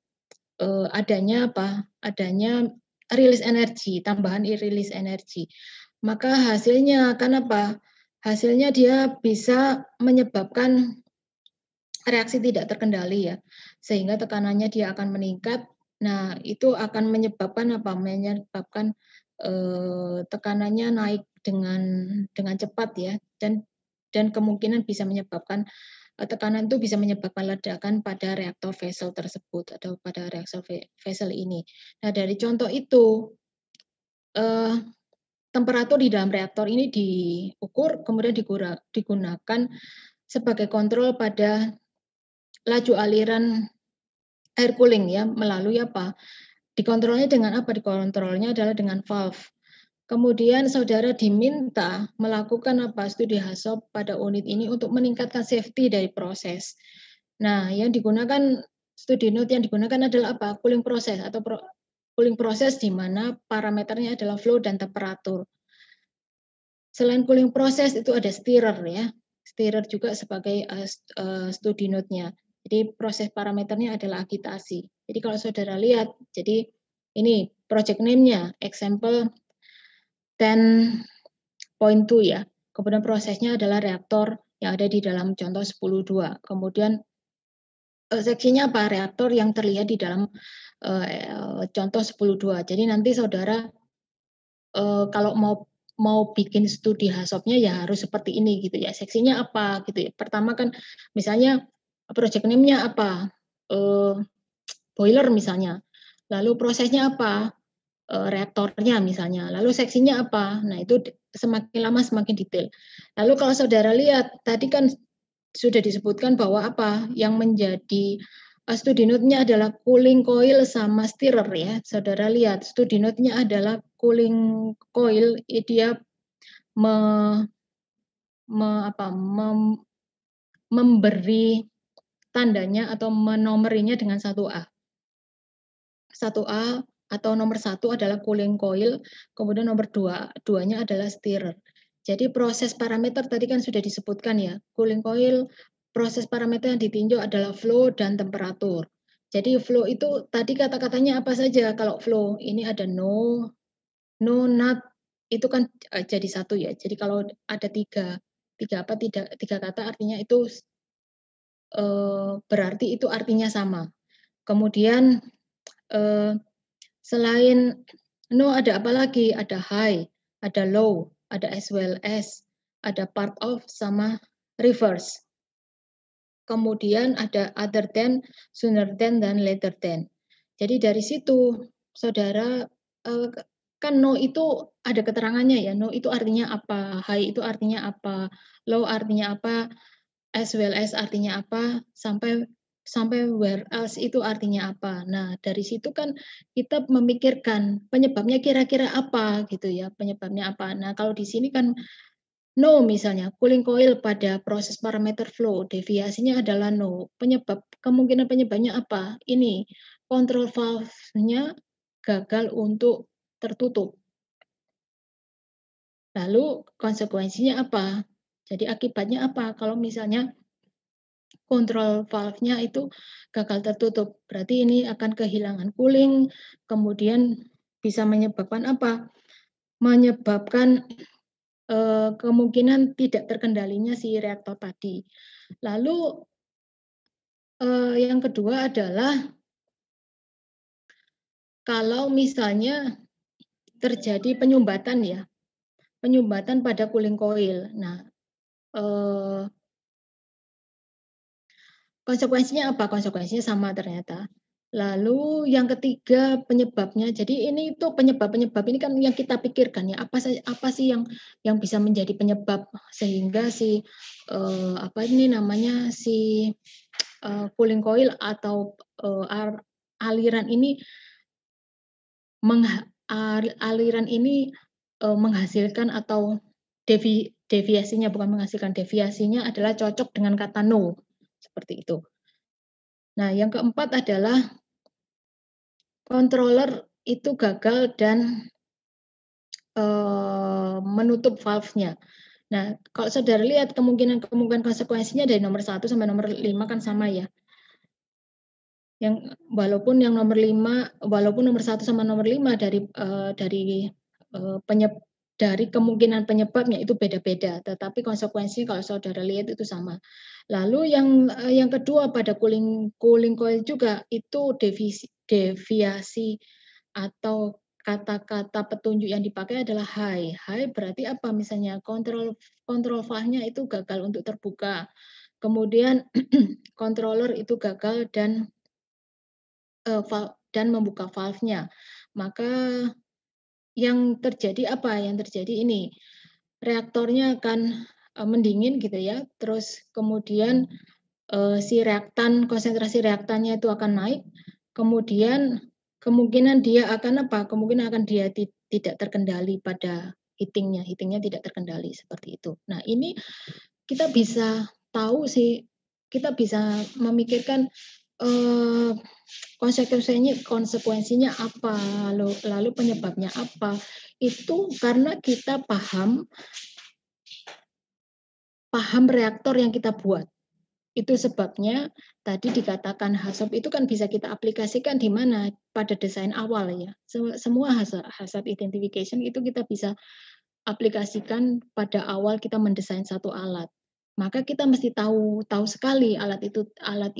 adanya apa? Adanya rilis energi, tambahan rilis energi. Maka hasilnya akan apa? Hasilnya dia bisa menyebabkan reaksi tidak terkendali ya, sehingga tekanannya dia akan meningkat. Nah, itu akan menyebabkan apa? Menyebabkan tekanannya naik dengan cepat ya, dan kemungkinan bisa menyebabkan tekanan itu bisa menyebabkan ledakan pada reaktor vessel tersebut atau pada reaktor vessel ini. Nah, dari contoh itu temperatur di dalam reaktor ini diukur, kemudian digunakan sebagai kontrol pada laju aliran air cooling ya, melalui apa? Dikontrolnya dengan apa? Dikontrolnya adalah dengan valve. Kemudian saudara diminta melakukan apa? Studi HAZOP pada unit ini untuk meningkatkan safety dari proses. Nah, yang digunakan studi note yang digunakan adalah apa? Cooling proses atau cooling proses di mana parameternya adalah flow dan temperatur. Selain cooling proses itu ada stirrer ya. Stirrer juga sebagai studi note-nya. Jadi proses parameternya adalah agitasi. Jadi kalau saudara lihat, jadi ini project name-nya, example 10.2 ya. Kemudian prosesnya adalah reaktor yang ada di dalam contoh 10.2. Kemudian seksinya apa? Reaktor yang terlihat di dalam contoh 10.2. Jadi nanti saudara kalau mau bikin studi HAZOP-nya ya harus seperti ini gitu ya. Seksinya apa gitu ya. Pertama kan misalnya project name-nya apa? Boiler misalnya. Lalu prosesnya apa? Reaktornya misalnya. Lalu seksinya apa? Nah, itu semakin lama semakin detail. Lalu kalau saudara lihat tadi kan sudah disebutkan bahwa apa yang menjadi studi note-nya adalah cooling coil sama stirrer ya. Saudara lihat studi note-nya adalah cooling coil, dia memberi tandanya atau menomorinya dengan 1A. 1A atau nomor 1 adalah cooling coil, kemudian nomor 2-nya adalah stirrer. Jadi proses parameter tadi kan sudah disebutkan ya, cooling coil, proses parameter yang ditinjau adalah flow dan temperatur. Jadi flow itu tadi kata-katanya apa saja kalau flow? Ini ada no, not, itu kan jadi satu ya. Jadi kalau ada tiga kata artinya itu berarti itu artinya sama. Kemudian selain no ada apa lagi? Ada high, ada low, ada as well as, ada part of sama reverse. Kemudian ada other than, sooner than, dan later than. Jadi dari situ saudara kan no itu ada keterangannya ya, no itu artinya apa, high itu artinya apa, low artinya apa, as well as artinya apa, sampai sampai whereas itu artinya apa. Nah, dari situ kan kita memikirkan penyebabnya kira-kira apa gitu ya, penyebabnya apa. Nah, kalau di sini kan no misalnya, cooling coil pada proses parameter flow, deviasinya adalah no. Kemungkinan penyebabnya apa? Ini, control valve-nya gagal untuk tertutup. Lalu konsekuensinya apa? Jadi akibatnya apa? Kalau misalnya kontrol valve-nya itu gagal tertutup, berarti ini akan kehilangan cooling, kemudian bisa menyebabkan apa? Menyebabkan kemungkinan tidak terkendalinya si reaktor tadi. Lalu yang kedua adalah kalau misalnya terjadi penyumbatan ya, penyumbatan pada cooling coil. Nah, konsekuensinya apa? Konsekuensinya sama ternyata. Lalu yang ketiga penyebabnya. Jadi ini itu penyebab-penyebab ini kan yang kita pikirkan ya. Apa sih yang bisa menjadi penyebab sehingga si apa ini namanya si cooling coil atau aliran ini menghasilkan atau deviasinya bukan menghasilkan, deviasinya adalah cocok dengan kata no, seperti itu. Nah, yang keempat adalah controller itu gagal dan menutup valve-nya. Nah, kalau saudara lihat kemungkinan konsekuensinya dari nomor 1 sampai nomor 5 kan sama ya. Walaupun nomor 1 sama nomor 5 dari kemungkinan penyebabnya itu beda-beda, tetapi konsekuensinya kalau saudara lihat itu sama. Lalu yang kedua pada cooling coil juga itu deviasi atau kata-kata petunjuk yang dipakai adalah high. High berarti apa? Misalnya kontrol valve-nya itu gagal untuk terbuka. Kemudian controller itu gagal dan membuka valve-nya. Maka yang terjadi apa? Yang terjadi ini, reaktornya akan mendingin gitu ya, terus kemudian konsentrasi reaktannya itu akan naik, kemudian kemungkinan dia akan apa? Kemungkinan akan dia tidak terkendali pada heating-nya tidak terkendali seperti itu. Nah, ini kita bisa tahu sih, kita bisa memikirkan konsekuensinya apa, lalu penyebabnya apa. Itu karena kita paham reaktor yang kita buat. Itu sebabnya tadi dikatakan HACCP itu kan bisa kita aplikasikan di mana? Pada desain awal ya. Semua hazard identification itu kita bisa aplikasikan pada awal kita mendesain satu alat. Maka kita mesti tahu sekali alat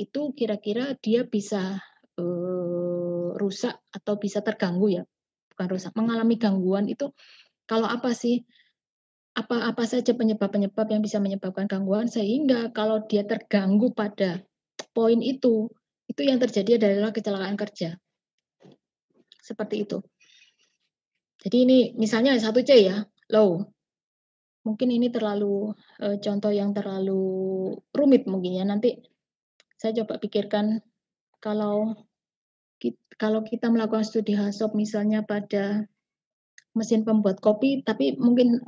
itu kira-kira dia bisa rusak atau bisa terganggu ya. Bukan rusak, mengalami gangguan itu kalau apa sih? Apa saja penyebab-penyebab yang bisa menyebabkan gangguan sehingga kalau dia terganggu pada poin itu yang terjadi adalah kecelakaan kerja. Seperti itu. Jadi ini misalnya 1C ya, low. Mungkin ini terlalu contoh yang terlalu rumit mungkin ya. Nanti saya coba pikirkan kalau kita melakukan studi HACCP misalnya pada mesin pembuat kopi, tapi mungkin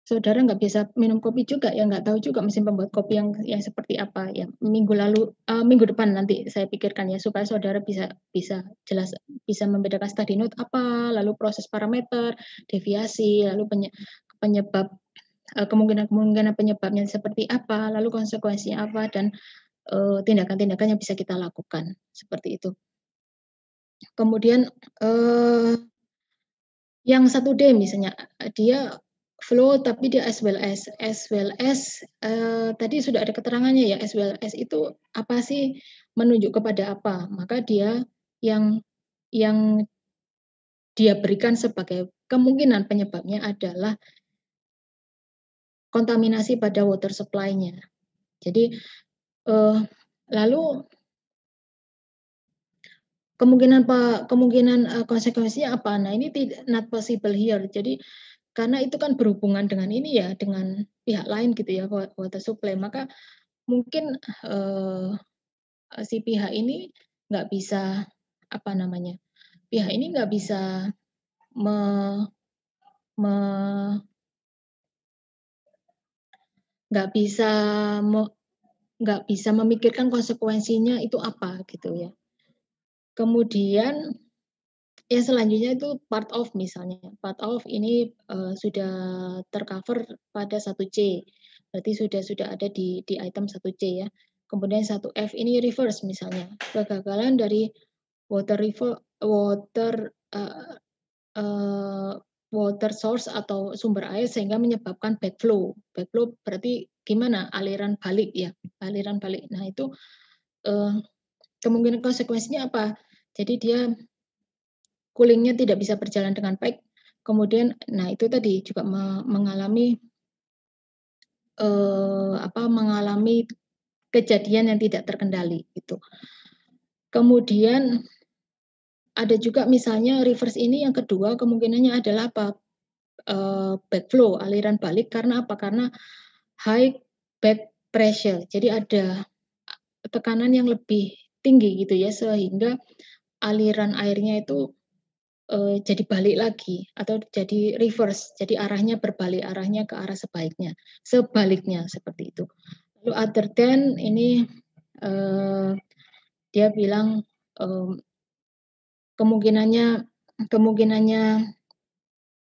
saudara nggak bisa minum kopi juga ya, nggak tahu juga mesin pembuat kopi yang seperti apa ya. Minggu depan nanti saya pikirkan ya supaya saudara bisa jelas, bisa membedakan study note apa, lalu proses parameter, deviasi, lalu penyebab kemungkinan penyebabnya seperti apa, lalu konsekuensinya apa, dan tindakan-tindakan yang bisa kita lakukan seperti itu. Kemudian yang 1D misalnya dia flow tapi dia as well as tadi sudah ada keterangannya ya, as well as itu apa sih, menunjuk kepada apa, maka dia yang dia berikan sebagai kemungkinan penyebabnya adalah kontaminasi pada water supply-nya. Jadi lalu konsekuensinya apa? Nah, ini not possible here. Jadi karena itu kan berhubungan dengan ini ya, dengan pihak lain gitu ya, water supply. Maka mungkin si pihak ini nggak bisa apa namanya? Pihak ini nggak bisa nggak bisa nggak bisa memikirkan konsekuensinya itu apa gitu ya. Kemudian yang selanjutnya itu part of misalnya. Part of ini sudah tercover pada 1C. Berarti sudah ada di item 1C ya. Kemudian 1F ini reverse misalnya. Kegagalan dari water source atau sumber air sehingga menyebabkan backflow. Backflow berarti gimana? Aliran balik ya. Aliran balik. Nah, itu kemungkinan konsekuensinya apa? Jadi dia coolingnya tidak bisa berjalan dengan baik. Kemudian, nah itu tadi juga mengalami kejadian yang tidak terkendali itu. Kemudian ada juga misalnya reverse ini yang kedua kemungkinannya adalah apa? Backflow, aliran balik karena apa? Karena high back pressure. Jadi ada tekanan yang lebih tinggi gitu ya sehingga aliran airnya itu jadi balik lagi atau jadi reverse, jadi arahnya berbalik, arahnya ke arah sebaliknya seperti itu. Lalu other than ini dia bilang kemungkinannya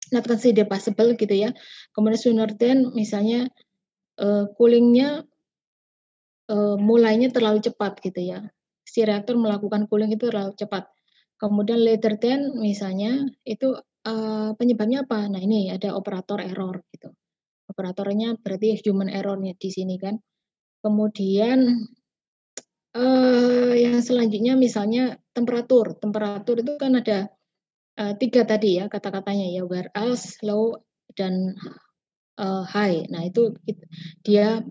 not considered possible gitu ya. Kemudian sooner than misalnya coolingnya mulainya terlalu cepat gitu ya. Si reaktor melakukan cooling itu terlalu cepat. Kemudian later than misalnya itu penyebabnya apa? Nah, ini ada operator error gitu. Operatornya berarti human error-nya di sini kan. Kemudian yang selanjutnya misalnya temperatur. Temperatur itu kan ada 3 tadi ya kata-katanya ya, where else, low, dan high. Nah, itu dia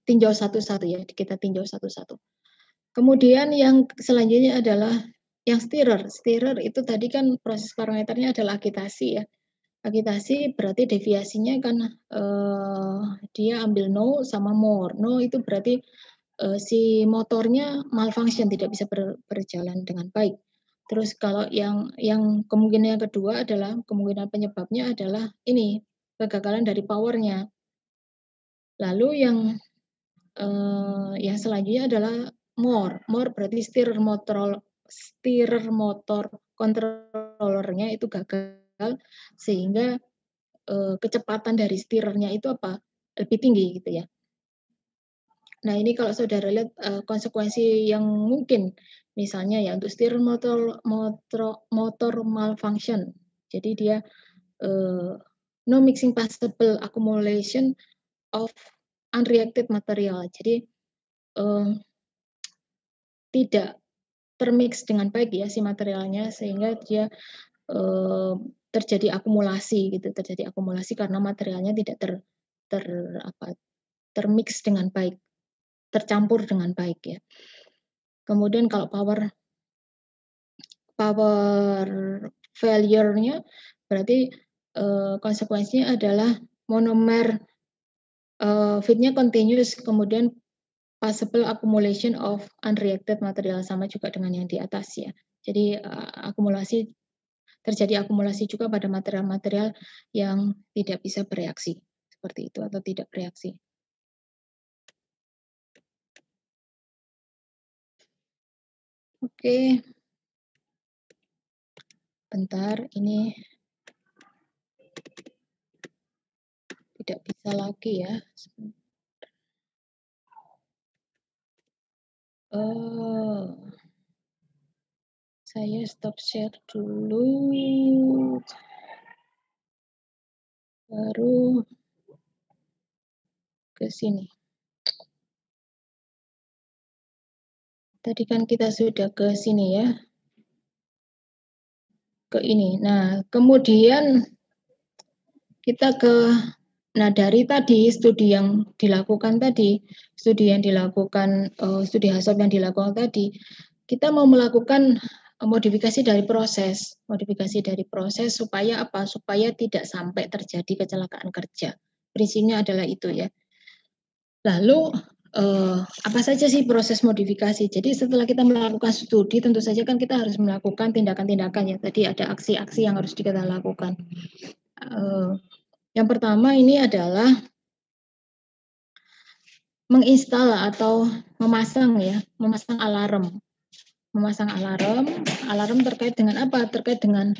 tinjau satu-satu ya, kita tinjau satu-satu. Kemudian yang selanjutnya adalah yang stirrer. Stirrer itu tadi kan proses parameternya adalah agitasi ya. Agitasi berarti deviasinya kan dia ambil no sama more. No itu berarti si motornya malfunction, tidak bisa berjalan dengan baik. Terus kalau yang kemungkinan yang kedua adalah kemungkinan penyebabnya adalah ini kegagalan dari powernya. Lalu yang selanjutnya adalah more. More berarti stirrer motor controllernya itu gagal sehingga kecepatan dari stirrernya itu apa? Lebih tinggi gitu ya. Nah, ini kalau saudara lihat konsekuensi yang mungkin misalnya ya untuk stirrer motor malfunction. Jadi dia no mixing possible accumulation of unreacted material. Jadi tidak termix dengan baik ya si materialnya sehingga dia terjadi akumulasi gitu, terjadi akumulasi karena materialnya tidak termix dengan baik, tercampur dengan baik ya. Kemudian kalau power failure-nya berarti konsekuensinya adalah monomer feed-nya continuous, kemudian possible accumulation of unreacted material, sama juga dengan yang di atas ya. Jadi terjadi akumulasi juga pada material-material yang tidak bisa bereaksi seperti itu atau tidak bereaksi. Oke. Bentar, ini tidak bisa lagi ya. Saya stop share dulu. Baru ke sini. Tadi kan kita sudah ke sini ya. Ke ini. Nah, kemudian kita dari tadi studi yang dilakukan tadi, studi HAZOP yang dilakukan tadi, kita mau melakukan modifikasi dari proses supaya apa? Supaya tidak sampai terjadi kecelakaan kerja. Prinsipnya adalah itu ya. Lalu apa saja sih proses modifikasi? Jadi setelah kita melakukan studi, tentu saja kan kita harus melakukan tindakan-tindakan ya. Tadi ada aksi-aksi yang harus kita lakukan. Yang pertama ini adalah menginstal atau memasang alarm. Alarm terkait dengan apa? Terkait dengan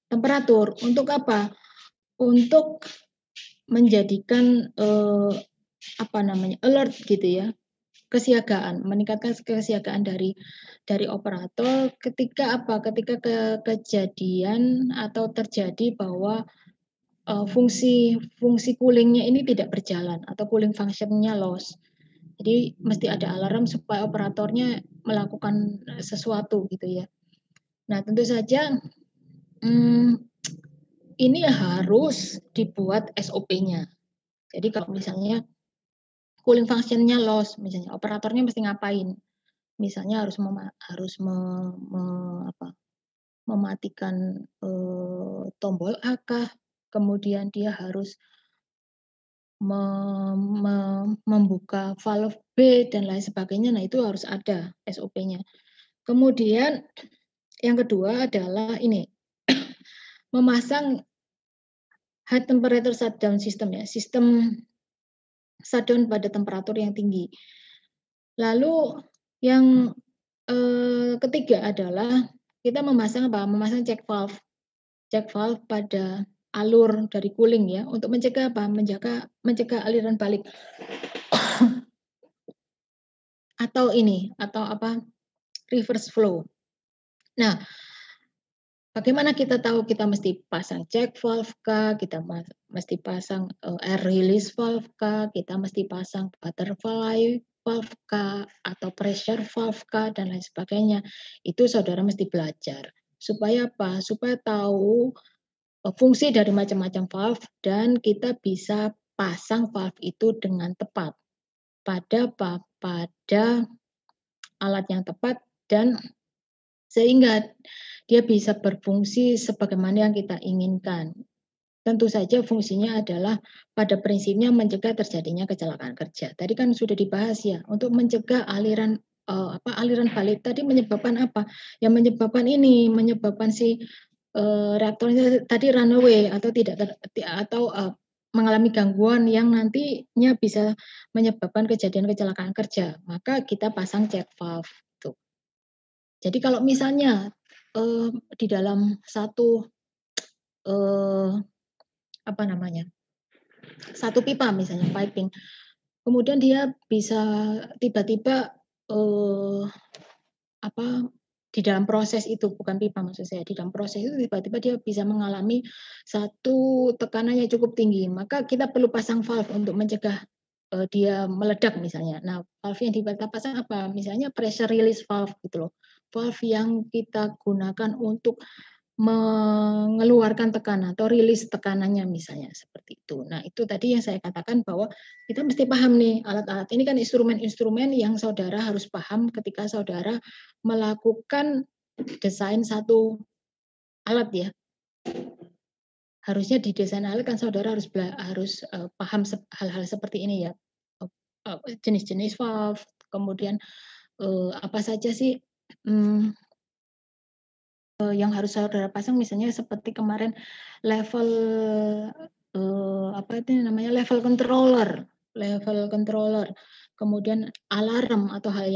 temperatur. Untuk apa? Untuk menjadikan alert gitu ya, kesiagaan, meningkatkan kesiagaan dari operator ketika apa? Ketika kejadian atau terjadi bahwa fungsi coolingnya ini tidak berjalan atau cooling functionnya loss. Jadi mesti ada alarm supaya operatornya melakukan sesuatu gitu ya. Nah tentu saja ini harus dibuat SOP-nya. Jadi kalau misalnya cooling function-nya loss, misalnya operatornya mesti ngapain? Misalnya harus mematikan tombol A kah, kemudian dia harus membuka valve B dan lain sebagainya. Nah itu harus ada SOP-nya. Kemudian yang kedua adalah ini memasang high temperature shutdown system ya, sistem shutdown pada temperatur yang tinggi. Lalu yang ketiga adalah kita memasang apa? Memasang check valve pada alur dari cooling ya, untuk mencegah apa? Mencegah aliran balik. atau apa? Reverse flow. Nah, bagaimana kita tahu kita mesti pasang check valve kah, kita mesti pasang air release valve kah, kita mesti pasang butterfly valve kah, atau pressure valve kah, dan lain sebagainya. Itu saudara mesti belajar. Supaya apa? Supaya tahu fungsi dari macam-macam valve dan kita bisa pasang valve itu dengan tepat pada alat yang tepat dan sehingga dia bisa berfungsi sebagaimana yang kita inginkan. Tentu saja fungsinya adalah pada prinsipnya mencegah terjadinya kecelakaan kerja. Tadi kan sudah dibahas ya, untuk mencegah aliran balik tadi menyebabkan apa? Yang menyebabkan si reaktornya tadi runaway atau mengalami gangguan yang nantinya bisa menyebabkan kejadian kecelakaan kerja. Maka kita pasang check valve. Tuh. Jadi kalau misalnya di dalam satu satu pipa misalnya piping, kemudian dia bisa tiba-tiba di dalam proses itu, bukan pipa maksud saya, di dalam proses itu tiba-tiba dia bisa mengalami satu tekanan yang cukup tinggi, maka kita perlu pasang valve untuk mencegah dia meledak misalnya. Nah, valve yang kita pasang apa? Misalnya pressure release valve gitu loh. Valve yang kita gunakan untuk mengeluarkan tekanan atau rilis tekanannya misalnya seperti itu. Nah, itu tadi yang saya katakan bahwa kita mesti paham nih alat-alat ini kan instrumen-instrumen yang saudara harus paham ketika saudara melakukan desain satu alat ya. Harusnya di desain alat kan saudara harus paham hal-hal seperti ini ya. Jenis-jenis valve, kemudian apa saja sih yang harus saudara pasang, misalnya seperti kemarin level level controller, kemudian alarm atau hal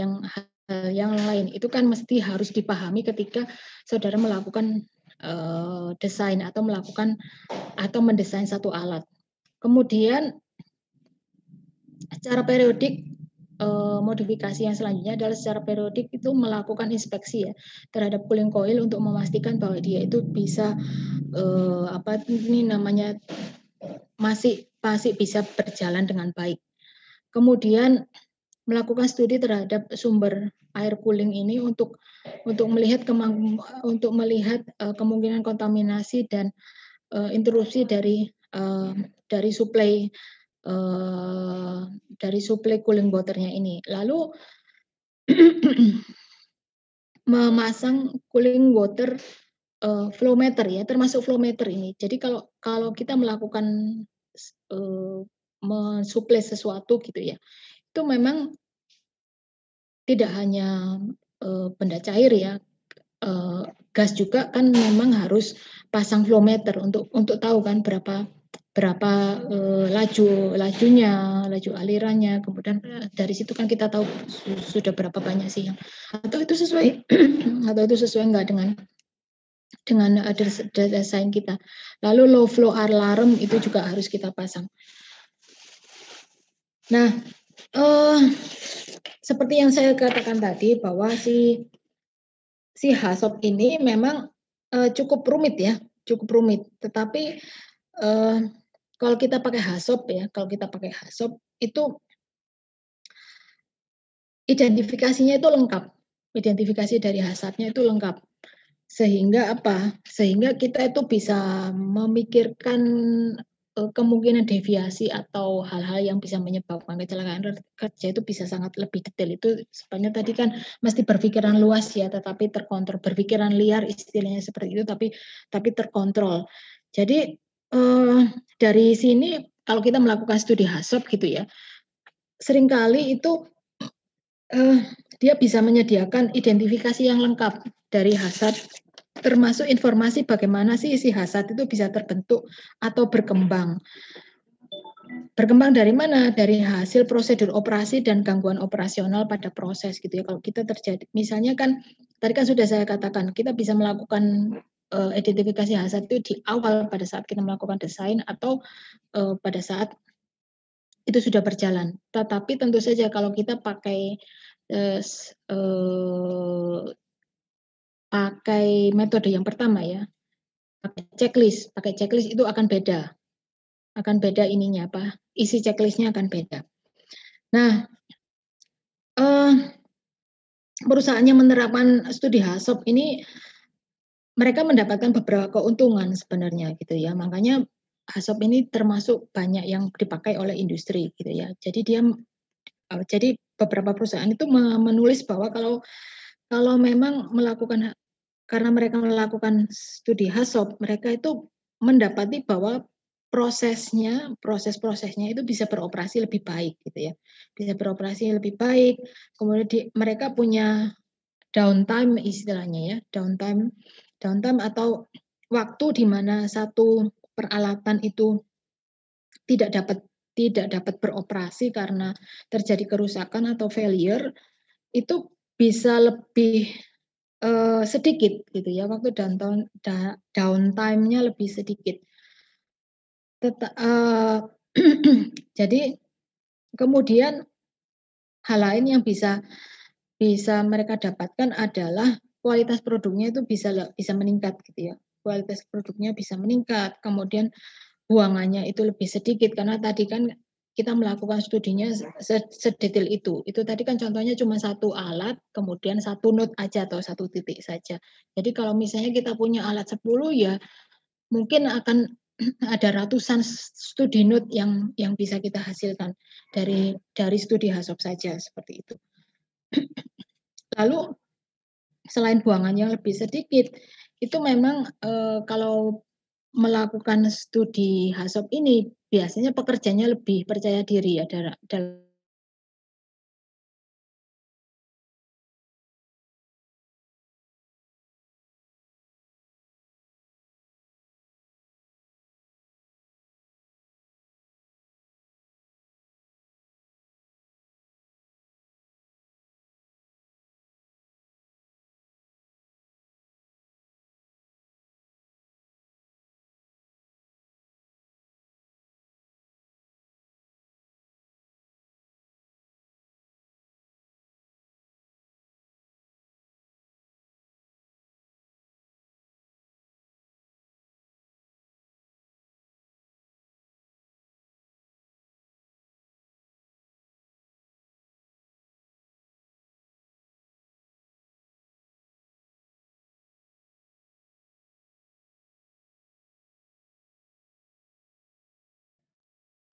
yang lain itu kan mesti harus dipahami ketika saudara melakukan desain atau mendesain satu alat. Kemudian secara periodik modifikasi yang selanjutnya adalah secara periodik itu melakukan inspeksi ya terhadap cooling coil untuk memastikan bahwa dia itu bisa masih bisa berjalan dengan baik. Kemudian melakukan studi terhadap sumber air cooling ini untuk melihat kemungkinan kontaminasi dan interupsi dari suplai cooling water-nya ini. Lalu memasang cooling water, flow meter ya, termasuk flow meter ini. Jadi kalau kita melakukan mensuplai sesuatu gitu ya, itu memang tidak hanya, benda cair ya, gas juga kan memang harus pasang flow meter untuk tahu kan berapa berapa, laju alirannya, kemudian, dari situ kan kita tahu sudah berapa banyak sih yang atau itu sesuai atau itu sesuai enggak dengan, desain kita. Lalu low flow alarm itu juga harus kita pasang. Nah, seperti yang saya katakan tadi bahwa si HACCP ini memang, cukup rumit ya, cukup rumit. Tetapi, kalau kita pakai HACCP itu identifikasinya itu lengkap. Identifikasi dari hazardnya itu lengkap. Sehingga apa? Sehingga kita itu bisa memikirkan, kemungkinan deviasi atau hal-hal yang bisa menyebabkan kecelakaan kerja itu bisa sangat lebih detail. Itu sebenarnya tadi kan mesti berpikiran luas ya, tetapi terkontrol. Berpikiran liar istilahnya seperti itu, tapi terkontrol. Jadi, dari sini kalau kita melakukan studi HACCP gitu ya, seringkali itu, dia bisa menyediakan identifikasi yang lengkap dari hazard, termasuk informasi bagaimana sih si hazard itu bisa terbentuk atau berkembang. Berkembang dari mana? Dari hasil prosedur operasi dan gangguan operasional pada proses gitu ya. Kalau kita terjadi, misalnya kan tadi kan sudah saya katakan, kita bisa melakukan, identifikasi hazard itu di awal pada saat kita melakukan desain atau, pada saat itu sudah berjalan. Tetapi tentu saja kalau kita pakai, pakai metode yang pertama ya, pakai checklist itu akan beda ininya apa, isi checklist-nya akan beda. Nah, perusahaan yang menerapkan studi HACCP ini, mereka mendapatkan beberapa keuntungan sebenarnya gitu ya. Makanya HACCP ini termasuk banyak yang dipakai oleh industri gitu ya. Jadi beberapa perusahaan itu menulis bahwa kalau memang karena mereka melakukan studi HACCP, mereka itu mendapati bahwa proses-prosesnya itu bisa beroperasi lebih baik gitu ya. Bisa beroperasi lebih baik, kemudian mereka punya downtime istilahnya ya, downtime atau waktu di mana satu peralatan itu tidak dapat beroperasi karena terjadi kerusakan atau failure, itu bisa lebih sedikit gitu ya, waktu downtime-nya lebih sedikit. Jadi kemudian hal lain yang bisa mereka dapatkan adalah kualitas produknya itu bisa meningkat gitu ya. Kualitas produknya bisa meningkat, kemudian buangannya itu lebih sedikit karena tadi kan kita melakukan studinya sedetail itu. Itu tadi kan contohnya cuma satu alat, kemudian satu node aja atau satu titik saja. Jadi kalau misalnya kita punya alat 10 ya mungkin akan ada ratusan studi node yang bisa kita hasilkan dari studi HACCP saja seperti itu. Lalu selain buangan yang lebih sedikit, itu memang kalau melakukan studi HACCP ini biasanya pekerjanya lebih percaya diri ya dalam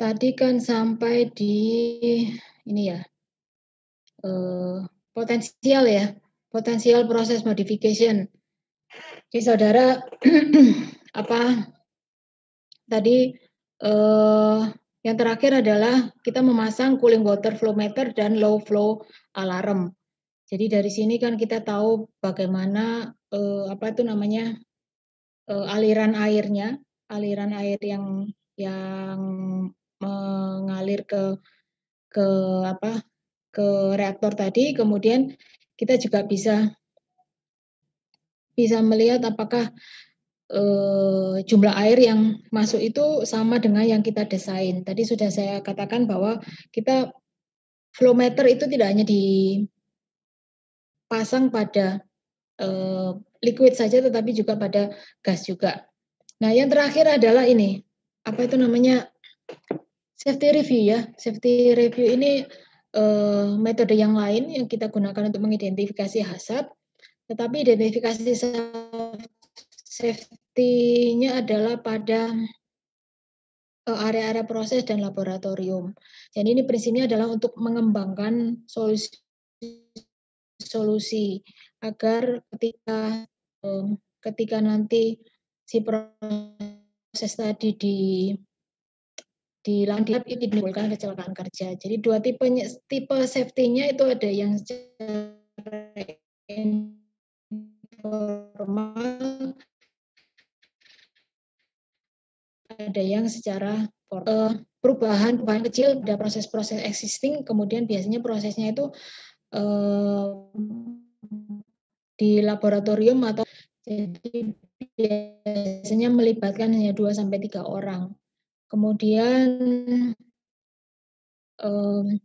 tadi kan sampai di ini ya, potensial ya, potensial proses modification. Jadi saudara tadi yang terakhir adalah kita memasang cooling water flow meter dan low flow alarm. Jadi dari sini kan kita tahu bagaimana aliran air yang mengalir ke reaktor tadi. Kemudian kita juga bisa melihat apakah jumlah air yang masuk itu sama dengan yang kita desain. Tadi sudah saya katakan bahwa kita flow meter itu tidak hanya dipasang pada liquid saja, tetapi juga pada gas juga. Nah, yang terakhir adalah ini, safety review ya. Safety review ini metode yang lain yang kita gunakan untuk mengidentifikasi hazard, tetapi identifikasi safety-nya adalah pada area-area proses dan laboratorium. Jadi ini prinsipnya adalah untuk mengembangkan solusi agar ketika nanti si proses tadi dilanjut itu menimbulkan kecelakaan kerja. Jadi dua tipe safety-nya itu ada yang secara informal, ada yang secara perubahan kecil pada proses-proses existing, kemudian biasanya prosesnya itu di laboratorium atau jadi biasanya melibatkan hanya 2-3 orang. Kemudian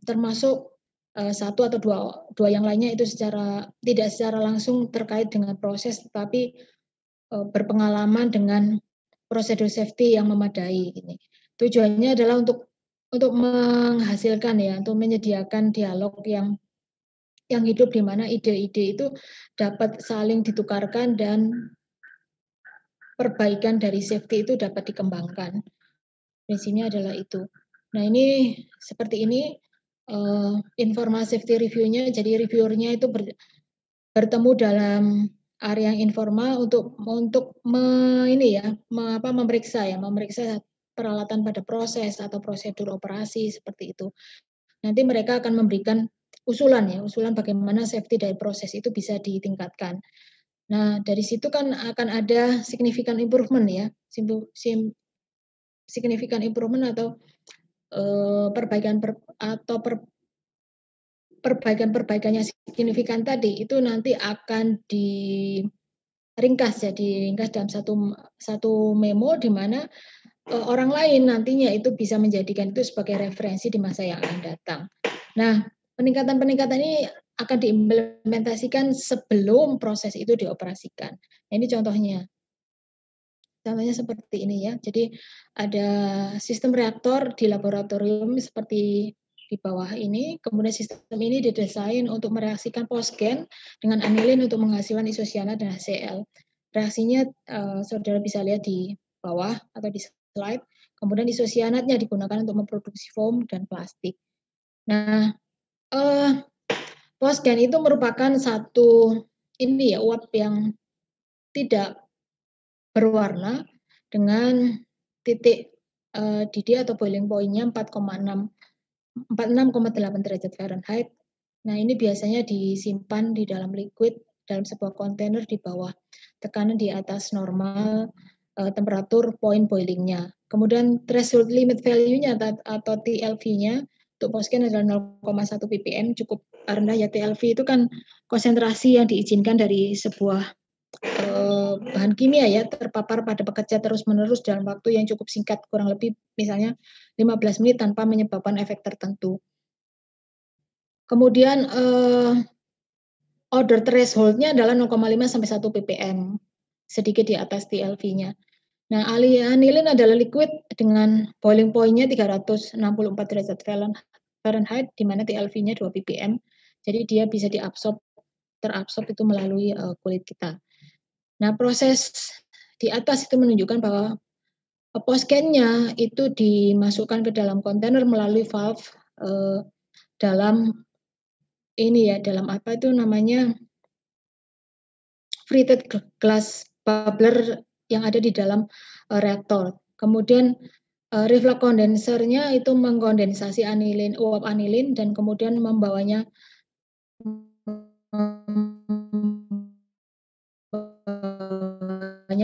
termasuk satu atau dua yang lainnya itu tidak secara langsung terkait dengan proses, tetapi berpengalaman dengan prosedur safety yang memadai. Ini tujuannya adalah untuk menghasilkan ya, untuk menyediakan dialog yang hidup di mana ide-ide itu dapat saling ditukarkan dan perbaikan dari safety itu dapat dikembangkan. Prinsipnya adalah itu. Nah, ini seperti ini informasi safety review-nya. Jadi reviewernya itu bertemu dalam area yang informal untuk memeriksa peralatan pada proses atau prosedur operasi seperti itu. Nanti mereka akan memberikan usulan bagaimana safety dari proses itu bisa ditingkatkan. Nah, dari situ kan akan ada significant improvement ya, significant improvement atau perbaikan yang signifikan tadi itu nanti akan diringkas dalam satu memo di mana orang lain nantinya itu bisa menjadikan itu sebagai referensi di masa yang akan datang. Nah, peningkatan ini akan diimplementasikan sebelum proses itu dioperasikan. Nah, ini contohnya. Contohnya seperti ini ya. Jadi ada sistem reaktor di laboratorium seperti di bawah ini. Kemudian sistem ini didesain untuk mereaksikan fosgen dengan anilin untuk menghasilkan isocyanat dan HCl. Reaksinya saudara bisa lihat di bawah atau di slide. Kemudian isocyanatnya digunakan untuk memproduksi foam dan plastik. Nah, fosgen itu merupakan satu uap yang tidak berwarna dengan titik didih atau boiling point-nya 46,8 derajat Fahrenheit. Nah, ini biasanya disimpan di dalam liquid dalam sebuah kontainer di bawah tekanan di atas normal temperatur point boiling-nya. Kemudian threshold limit value-nya atau TLV-nya untuk fosgen adalah 0,1 ppm, cukup rendah ya. TLV itu kan konsentrasi yang diizinkan dari sebuah bahan kimia ya terpapar pada pekerja terus-menerus dalam waktu yang cukup singkat, kurang lebih misalnya 15 menit tanpa menyebabkan efek tertentu. Kemudian order threshold-nya adalah 0,5 sampai 1 ppm, sedikit di atas TLV-nya. Nah, anilin adalah liquid dengan boiling point-nya 364 derajat Fahrenheit, di mana TLV-nya 2 ppm. Jadi dia bisa terabsorb itu melalui kulit kita. Nah, proses di atas itu menunjukkan bahwa fosgennya itu dimasukkan ke dalam kontainer melalui valve dalam ini ya, dalam apa itu namanya, treated glass bubbler yang ada di dalam, reaktor. Kemudian, reflux kondensernya itu mengkondensasi uap anilin dan kemudian membawanya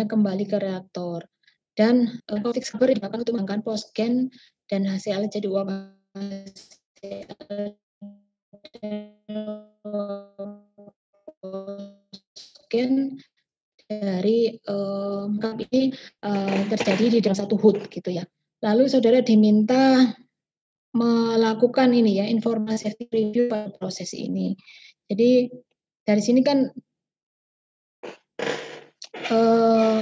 kembali ke reaktor. Dan, caustic scrubber digunakan untuk mengembangkan postgen dan HCl jadi uap postgen dari, ini, terjadi di dalam satu hood gitu ya. Lalu saudara diminta melakukan ini ya, informasi safety review pada proses ini. Jadi dari sini kan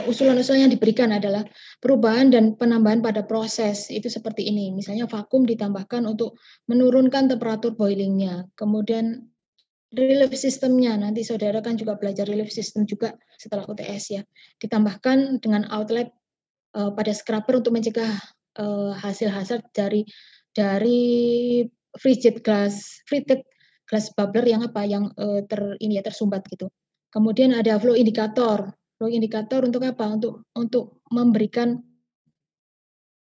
usulan-usulan yang diberikan adalah perubahan dan penambahan pada proses itu seperti ini. Misalnya vakum ditambahkan untuk menurunkan temperatur boilingnya. Kemudian relief system-nya, nanti saudara kan juga belajar relief system juga setelah UTS ya. Ditambahkan dengan outlet pada scrubber untuk mencegah hasil hazard dari treated glass bubbler yang tersumbat gitu. Kemudian ada flow indikator. Flow indikator untuk apa? Untuk memberikan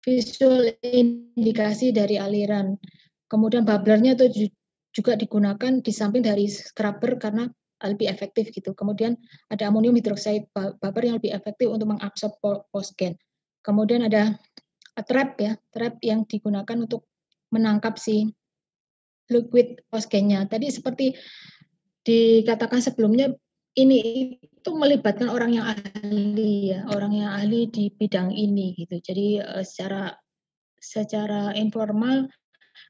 visual indikasi dari aliran. Kemudian bubblernya itu juga digunakan di samping dari scrubber karena lebih efektif gitu. Kemudian ada amonium hidroksida bubble yang lebih efektif untuk mengabsorb postgen. Kemudian ada trap yang digunakan untuk menangkap si liquid postgennya. Tadi seperti dikatakan sebelumnya, ini itu melibatkan orang yang ahli ya, orang yang ahli di bidang ini gitu. Jadi secara informal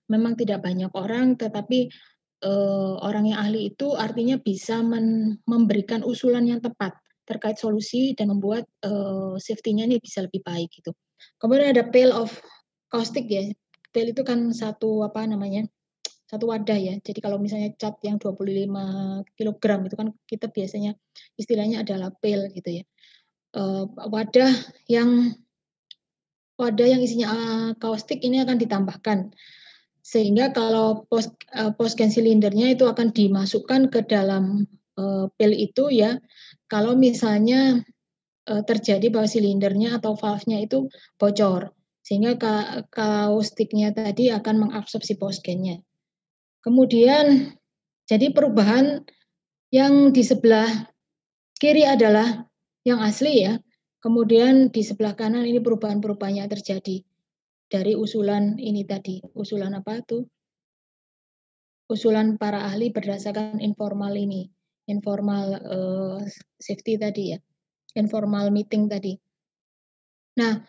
memang tidak banyak orang, tetapi orang yang ahli itu artinya bisa memberikan usulan yang tepat terkait solusi dan membuat safety-nya ini bisa lebih baik gitu. Kemudian ada pail of caustic ya. Pail itu kan satu wadah ya. Jadi kalau misalnya cat yang 25 kg itu kan kita biasanya istilahnya adalah pail gitu ya. Wadah yang isinya kaustik ini akan ditambahkan. Sehingga kalau postgen silindernya itu akan dimasukkan ke dalam pail itu ya. Kalau misalnya terjadi bahwa silindernya atau valve-nya itu bocor. Sehingga kaustiknya tadi akan mengabsorpsi postgennya. Kemudian, jadi perubahan yang di sebelah kiri adalah yang asli ya. Kemudian di sebelah kanan ini perubahan-perubahan yang terjadi dari usulan ini tadi. Usulan apa tuh? Usulan para ahli berdasarkan informal ini. Informal safety tadi ya. Informal meeting tadi. Nah,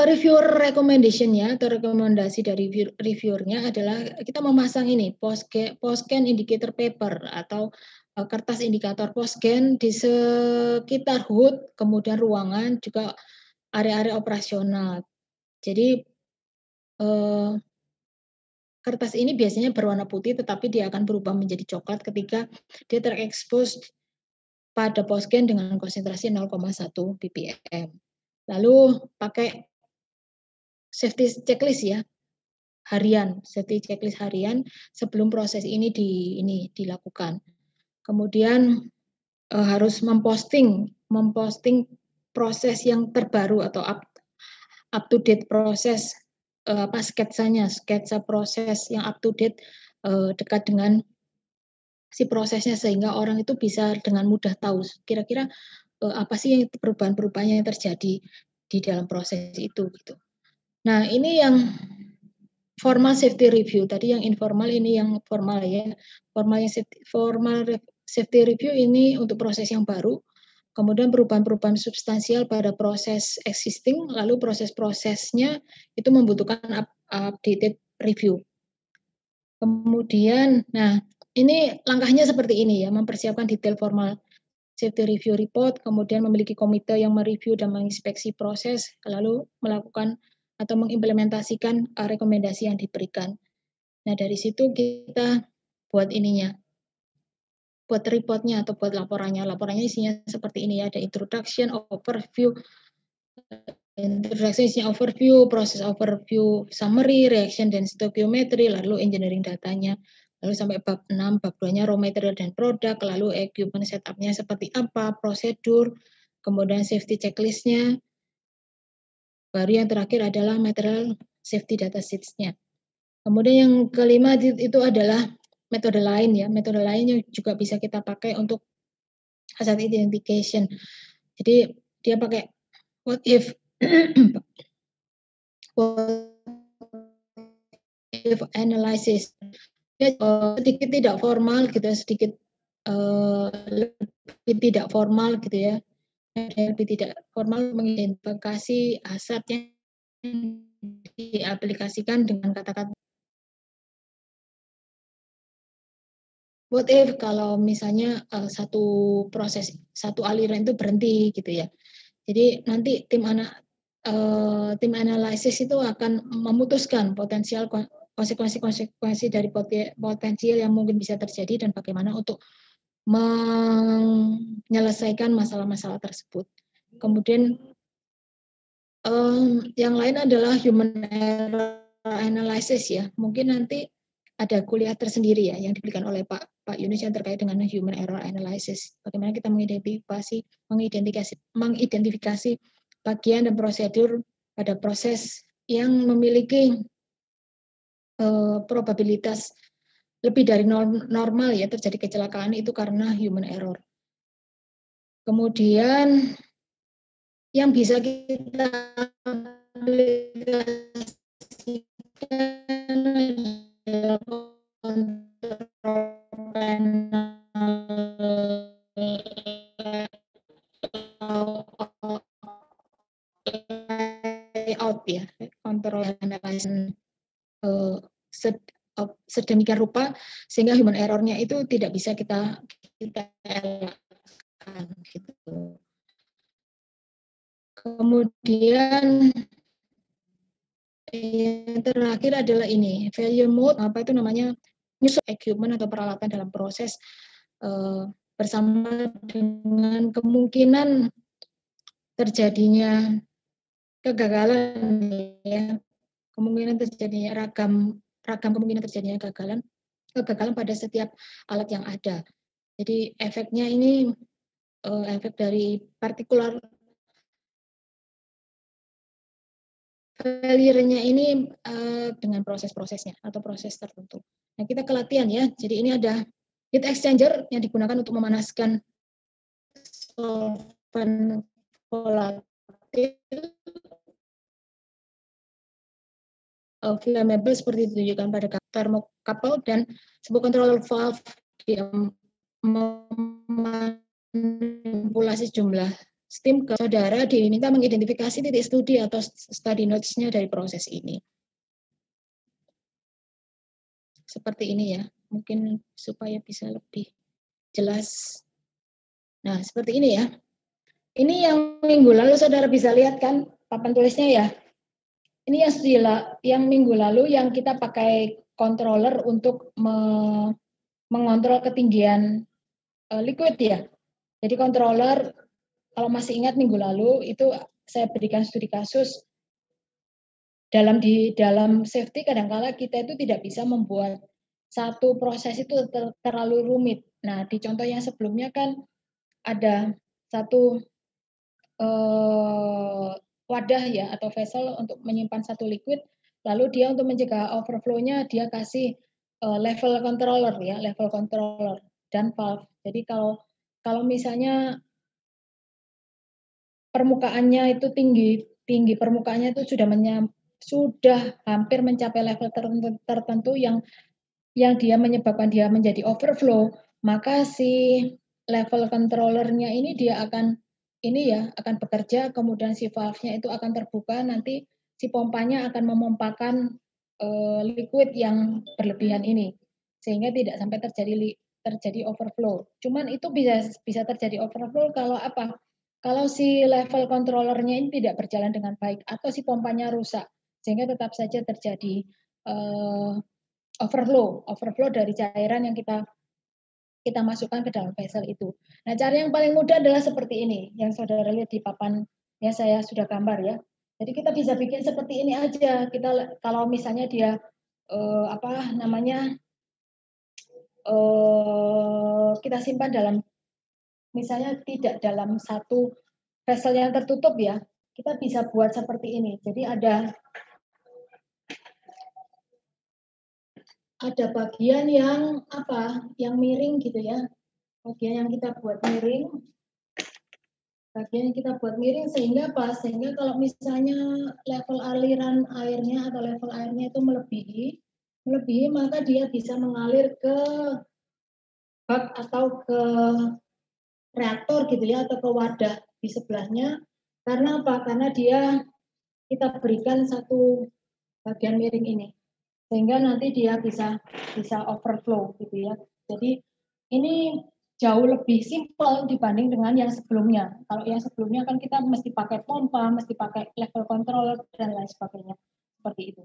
reviewer recommendation-nya atau rekomendasi dari reviewer-nya adalah kita memasang ini postgen indicator paper atau kertas indikator postgen di sekitar hood, kemudian ruangan juga area-area operasional. Jadi kertas ini biasanya berwarna putih tetapi dia akan berubah menjadi coklat ketika dia terekspos pada postgen dengan konsentrasi 0,1 ppm. Lalu pakai safety checklist ya, safety checklist harian sebelum proses ini dilakukan. Kemudian harus memposting proses yang terbaru atau up to date proses sketsa proses yang up to date dekat dengan si prosesnya sehingga orang itu bisa dengan mudah tahu kira-kira apa sih perubahan-perubahan yang terjadi di dalam proses itu gitu. Nah, ini yang formal safety review. Tadi yang informal, ini yang formal ya. Formal safety review ini untuk proses yang baru. Kemudian perubahan-perubahan substansial pada proses existing, lalu proses-prosesnya itu membutuhkan updated review. Kemudian, nah ini langkahnya seperti ini ya, mempersiapkan detail formal safety review report, kemudian memiliki komite yang mereview dan menginspeksi proses, lalu melakukan atau mengimplementasikan rekomendasi yang diberikan. Nah, dari situ kita buat ininya, buat reportnya atau buat laporannya. Laporannya isinya seperti ini ya, ada introduction, overview, proses overview, summary, reaction dan stoichiometry, lalu engineering datanya. Lalu sampai bab 6, bab 2-nya raw material dan produk, lalu equipment setup-nya seperti apa, prosedur, kemudian safety checklist-nya. Baru yang terakhir adalah material safety data sheets-nya. Kemudian yang kelima itu adalah metode lain ya. Metode lain yang juga bisa kita pakai untuk hazard identification. Jadi dia pakai what if what if analysis. Sedikit tidak formal gitu, sedikit lebih tidak formal gitu ya. Lebih tidak formal mengidentifikasi hazard yang diaplikasikan dengan kata-kata. What if kalau misalnya satu proses, satu aliran itu berhenti gitu ya. Jadi nanti tim analisis itu akan memutuskan potensial konsekuensi dari potensial yang mungkin bisa terjadi dan bagaimana untuk menyelesaikan masalah-masalah tersebut. Kemudian yang lain adalah human error analysis ya. Mungkin nanti ada kuliah tersendiri ya yang diberikan oleh Pak Yunus yang terkait dengan human error analysis. Bagaimana kita mengidentifikasi bagian dan prosedur pada proses yang memiliki probabilitas lebih dari normal ya terjadi kecelakaan itu karena human error. Kemudian yang bisa kita aplikasikan kontrol layout ya, kontrol analysis sedemikian rupa sehingga human error-nya itu tidak bisa kita elakkan gitu. Kemudian yang terakhir adalah ini failure mode, apa itu namanya, nyusun equipment atau peralatan dalam proses bersama dengan kemungkinan terjadinya kegagalan ya, kemungkinan terjadinya ragam kemungkinan terjadinya kegagalan pada setiap alat yang ada. Jadi efeknya ini efek dari partikular failure-nya ini dengan proses-prosesnya atau proses tertentu. Nah, kita ke latihan ya. Jadi ini ada heat exchanger yang digunakan untuk memanaskan solvent volatil flammable seperti ditunjukkan pada thermocouple dan sebuah control valve yang memanipulasi jumlah steam ke saudara diminta mengidentifikasi titik studi atau study notes-nya dari proses ini. Seperti ini ya, mungkin supaya bisa lebih jelas. Nah, seperti ini ya. Ini yang minggu lalu saudara bisa lihat kan papan tulisnya ya. Ini yang minggu lalu yang kita pakai controller untuk mengontrol ketinggian liquid ya. Jadi controller, kalau masih ingat minggu lalu itu saya berikan studi kasus di dalam safety kadang-kala kita itu tidak bisa membuat satu proses itu terlalu rumit. Nah, di contoh yang sebelumnya kan ada satu wadah ya atau vessel untuk menyimpan satu liquid, lalu dia untuk mencegah overflow-nya dia kasih level controller ya, level controller dan valve. Jadi kalau misalnya permukaannya itu tinggi permukaannya itu sudah hampir mencapai level tertentu yang dia menyebabkan dia menjadi overflow, maka si level controllernya ini dia akan bekerja, kemudian si valve-nya itu akan terbuka, nanti si pompanya akan memompakan liquid yang berlebihan ini, sehingga tidak sampai terjadi overflow. Cuman itu bisa terjadi overflow kalau apa? Kalau si level controllernya ini tidak berjalan dengan baik atau si pompanya rusak, sehingga tetap saja terjadi overflow dari cairan yang kita masukkan ke dalam vessel itu. Nah, cara yang paling mudah adalah seperti ini, yang saudara lihat di papan yang saya sudah gambar ya. Jadi kita bisa bikin seperti ini aja. Kita kalau misalnya dia kita simpan dalam, misalnya tidak dalam satu vessel yang tertutup ya, kita bisa buat seperti ini. Jadi ada bagian yang yang miring gitu ya. Bagian yang kita buat miring. Bagian yang kita buat miring sehingga sehingga kalau misalnya level aliran airnya atau level airnya itu melebihi, maka dia bisa mengalir ke bak atau ke reaktor gitu ya, atau ke wadah di sebelahnya. Karena apa? Karena kita berikan satu bagian miring ini, sehingga nanti dia bisa overflow gitu ya. Jadi ini jauh lebih simpel dibanding dengan yang sebelumnya. Kalau yang sebelumnya kan kita mesti pakai pompa, mesti pakai level controller dan lain sebagainya. Seperti itu.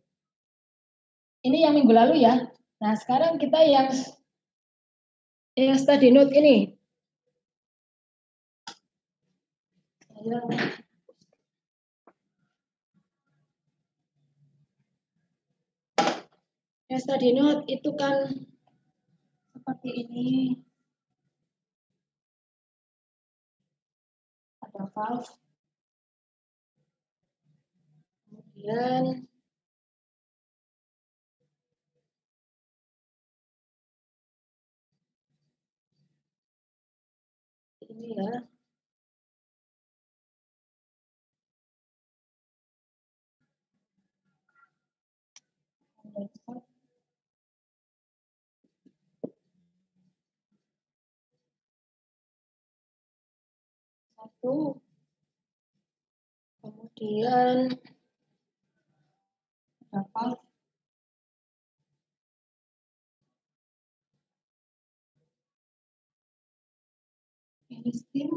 Ini yang minggu lalu ya. Nah, sekarang kita yang study note ini. Yang study note itu kan seperti ini. Ada valve. Kemudian ini ya. Satu. Kemudian apa? Ini steam.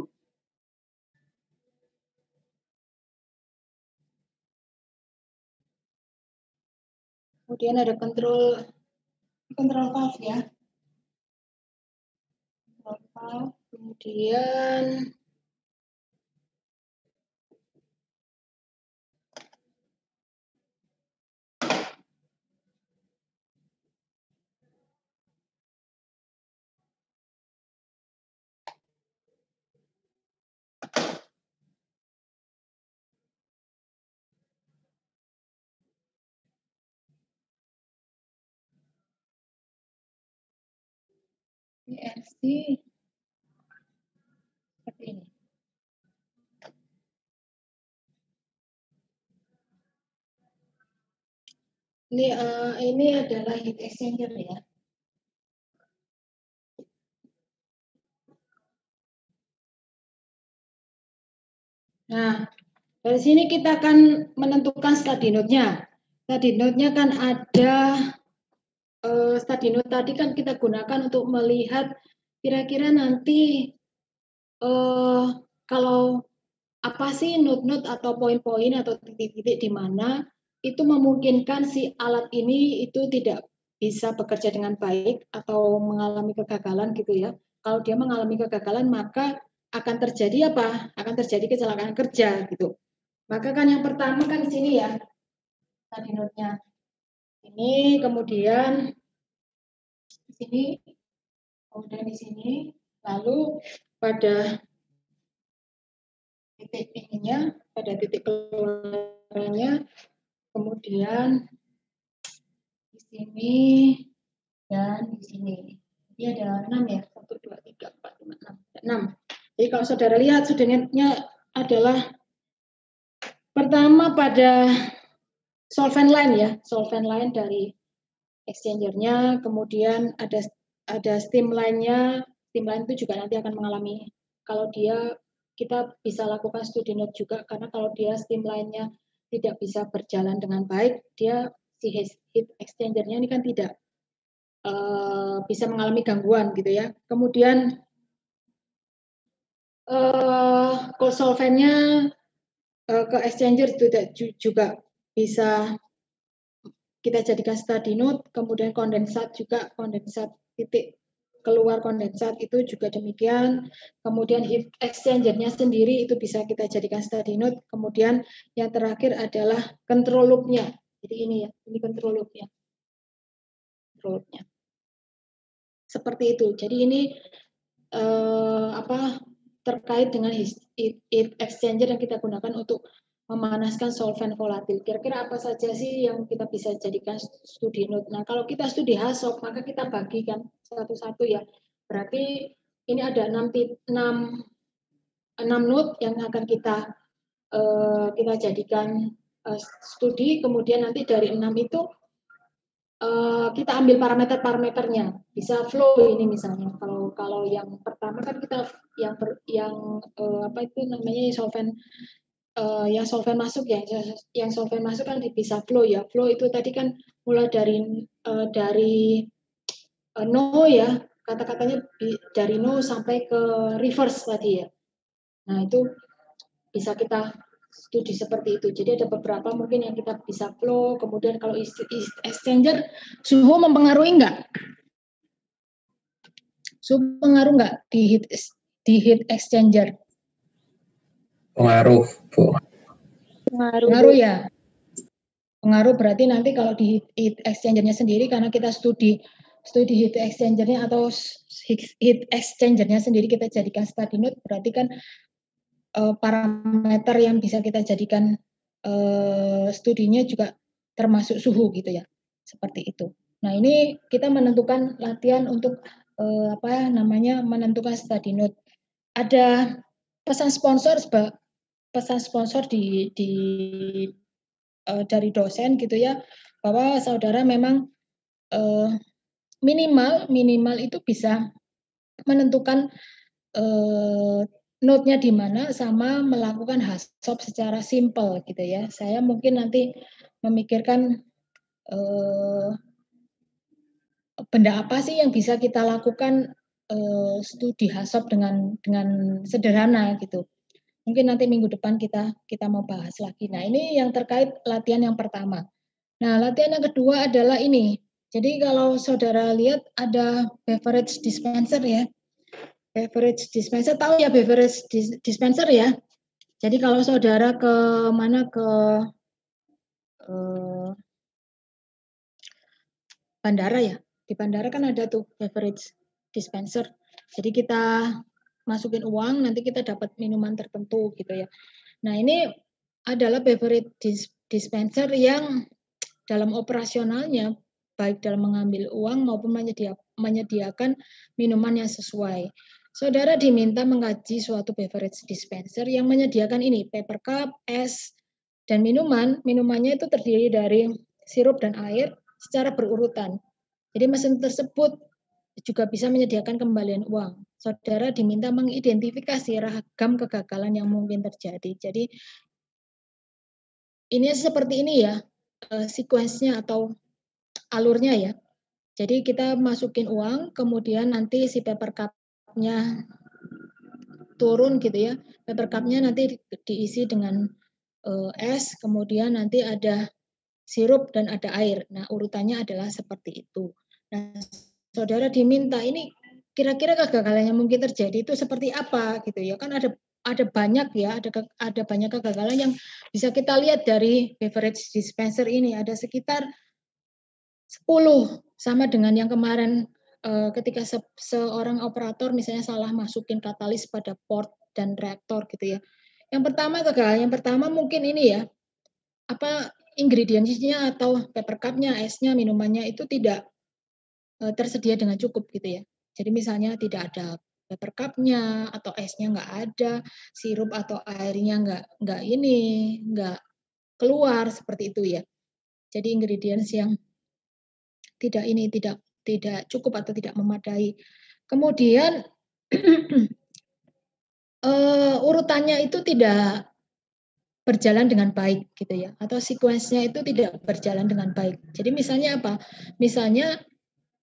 Kemudian ada control valve ya. Control valve. Kemudian PLC seperti ini. Ini adalah heat exchanger ya. Nah, dari sini kita akan menentukan study note-nya. Study note-nya kan ada, study note tadi kan kita gunakan untuk melihat kira-kira nanti kalau apa sih note-note atau poin-poin atau titik-titik di mana itu memungkinkan si alat ini itu tidak bisa bekerja dengan baik atau mengalami kegagalan gitu ya. Kalau dia mengalami kegagalan maka akan terjadi apa? Akan terjadi kecelakaan kerja gitu. Maka kan yang pertama kan di sini ya, tadi note-nya. Ini kemudian di sini, kemudian di sini, lalu pada titik ininya, pada titik keluarnya, kemudian di sini dan di sini. Ini ada 6 ya, 1, 2, 3, 4, 5, 6. 6. Jadi kalau saudara lihat sudahannya adalah pertama pada solvent line ya, solvent line dari exchanger-nya, kemudian ada steam line-nya. Steam line itu juga nanti akan mengalami, kalau dia kita bisa lakukan studi note juga, karena kalau dia steam line-nya tidak bisa berjalan dengan baik, dia si heat exchanger-nya ini kan tidak bisa mengalami gangguan gitu ya. Kemudian cold solvent-nya ke exchanger juga bisa kita jadikan study note. Kemudian kondensat juga, kondensat titik keluar kondensat itu juga demikian. Kemudian heat exchanger-nya sendiri itu bisa kita jadikan study note. Kemudian yang terakhir adalah control loop-nya. Jadi ini ya, ini control loop-nya. Seperti itu. Jadi ini terkait dengan heat exchanger yang kita gunakan untuk memanaskan solvent volatil. Kira-kira apa saja sih yang kita bisa jadikan studi node? Nah, kalau kita studi HAZOP, maka kita bagikan satu-satu ya. Berarti ini ada 6 node yang akan kita jadikan studi. Kemudian nanti dari 6 itu kita ambil parameter-parameternya, bisa flow ini misalnya. Kalau yang pertama kan kita yang solvent masuk ya, yang solvent masuk kan bisa flow ya. Flow itu tadi kan mulai dari no ya, kata-katanya dari no sampai ke reverse tadi ya. Nah itu bisa kita studi seperti itu. Jadi ada beberapa mungkin yang kita bisa flow. Kemudian kalau exchanger, suhu mempengaruhi enggak? Suhu pengaruh enggak di heat exchanger? Pengaruh, Bu. Pengaruh ya. Pengaruh berarti nanti kalau di heat exchanger-nya sendiri, karena kita studi heat exchanger-nya atau heat exchanger-nya sendiri kita jadikan study node, berarti kan parameter yang bisa kita jadikan studinya juga termasuk suhu gitu ya, seperti itu. Nah ini kita menentukan latihan untuk menentukan study node. Ada pesan sponsor dari dosen gitu ya, bahwa saudara memang minimal itu bisa menentukan node-nya di mana sama melakukan HAZOP secara simple gitu ya. Saya mungkin nanti memikirkan benda apa sih yang bisa kita lakukan studi HAZOP dengan sederhana gitu. Mungkin nanti minggu depan kita mau bahas lagi. Nah, ini yang terkait latihan yang pertama. Nah, latihan yang kedua adalah ini. Jadi kalau saudara lihat ada beverage dispenser ya. Beverage dispenser, tahu ya beverage dispenser ya. Jadi kalau saudara ke bandara ya, di bandara kan ada tuh beverage dispenser. Jadi kita masukin uang, nanti kita dapat minuman tertentu gitu ya. Nah ini adalah beverage dispenser yang dalam operasionalnya, baik dalam mengambil uang maupun menyediakan minuman yang sesuai. Saudara diminta mengkaji suatu beverage dispenser yang menyediakan ini, paper cup, es, dan minuman. Minumannya itu terdiri dari sirup dan air secara berurutan. Jadi mesin tersebut juga bisa menyediakan kembalian uang. Saudara diminta mengidentifikasi ragam kegagalan yang mungkin terjadi. Jadi ini seperti ini ya, sequence-nya atau alurnya ya. Jadi kita masukin uang, kemudian nanti si paper cup-nya turun gitu ya. Paper cup-nya nanti diisi dengan es, kemudian nanti ada sirup dan ada air. Nah, urutannya adalah seperti itu. Nah, saudara diminta ini kira-kira kegagalan yang mungkin terjadi itu seperti apa gitu ya. Kan ada banyak ya, ada banyak kegagalan yang bisa kita lihat dari beverage dispenser ini. Ada sekitar 10 sama dengan yang kemarin ketika seorang operator misalnya salah masukin katalis pada port dan reaktor gitu ya. Yang pertama mungkin ini ya, ingredientsnya atau paper cup-nya, esnya, minumannya itu tidak tersedia dengan cukup gitu ya. Jadi misalnya tidak ada paper cup-nya atau esnya nggak ada, sirup atau airnya nggak keluar seperti itu ya. Jadi ingredients yang tidak cukup atau tidak memadai. Kemudian urutannya itu tidak berjalan dengan baik gitu ya, atau sequence-nya itu tidak berjalan dengan baik. Jadi misalnya apa? Misalnya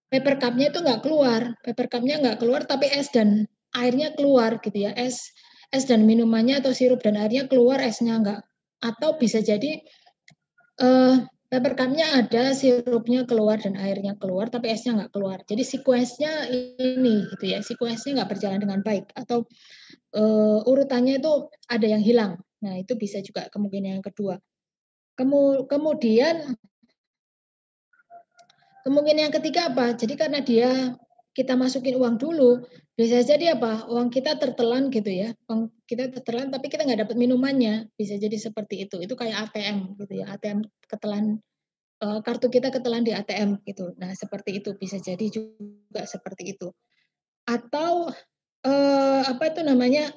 paper cup-nya itu nggak keluar, tapi es dan airnya keluar gitu ya. Es dan minumannya atau sirup dan airnya keluar, esnya nggak. Atau bisa jadi paper cup-nya ada, sirupnya keluar dan airnya keluar, tapi esnya nggak keluar. Jadi sequence-nya ini gitu ya, sequence-nya nggak berjalan dengan baik. Atau urutannya itu ada yang hilang. Nah, itu bisa juga kemungkinan yang kedua. Kemudian kemungkinan yang ketiga apa? Jadi karena dia kita masukin uang dulu, bisa jadi apa, uang kita tertelan gitu ya, uang kita tertelan tapi kita nggak dapat minumannya, bisa jadi seperti itu. Itu kayak ATM gitu ya, ATM ketelan, kartu kita ketelan di ATM gitu. Nah seperti itu, bisa jadi juga seperti itu. Atau, apa itu namanya,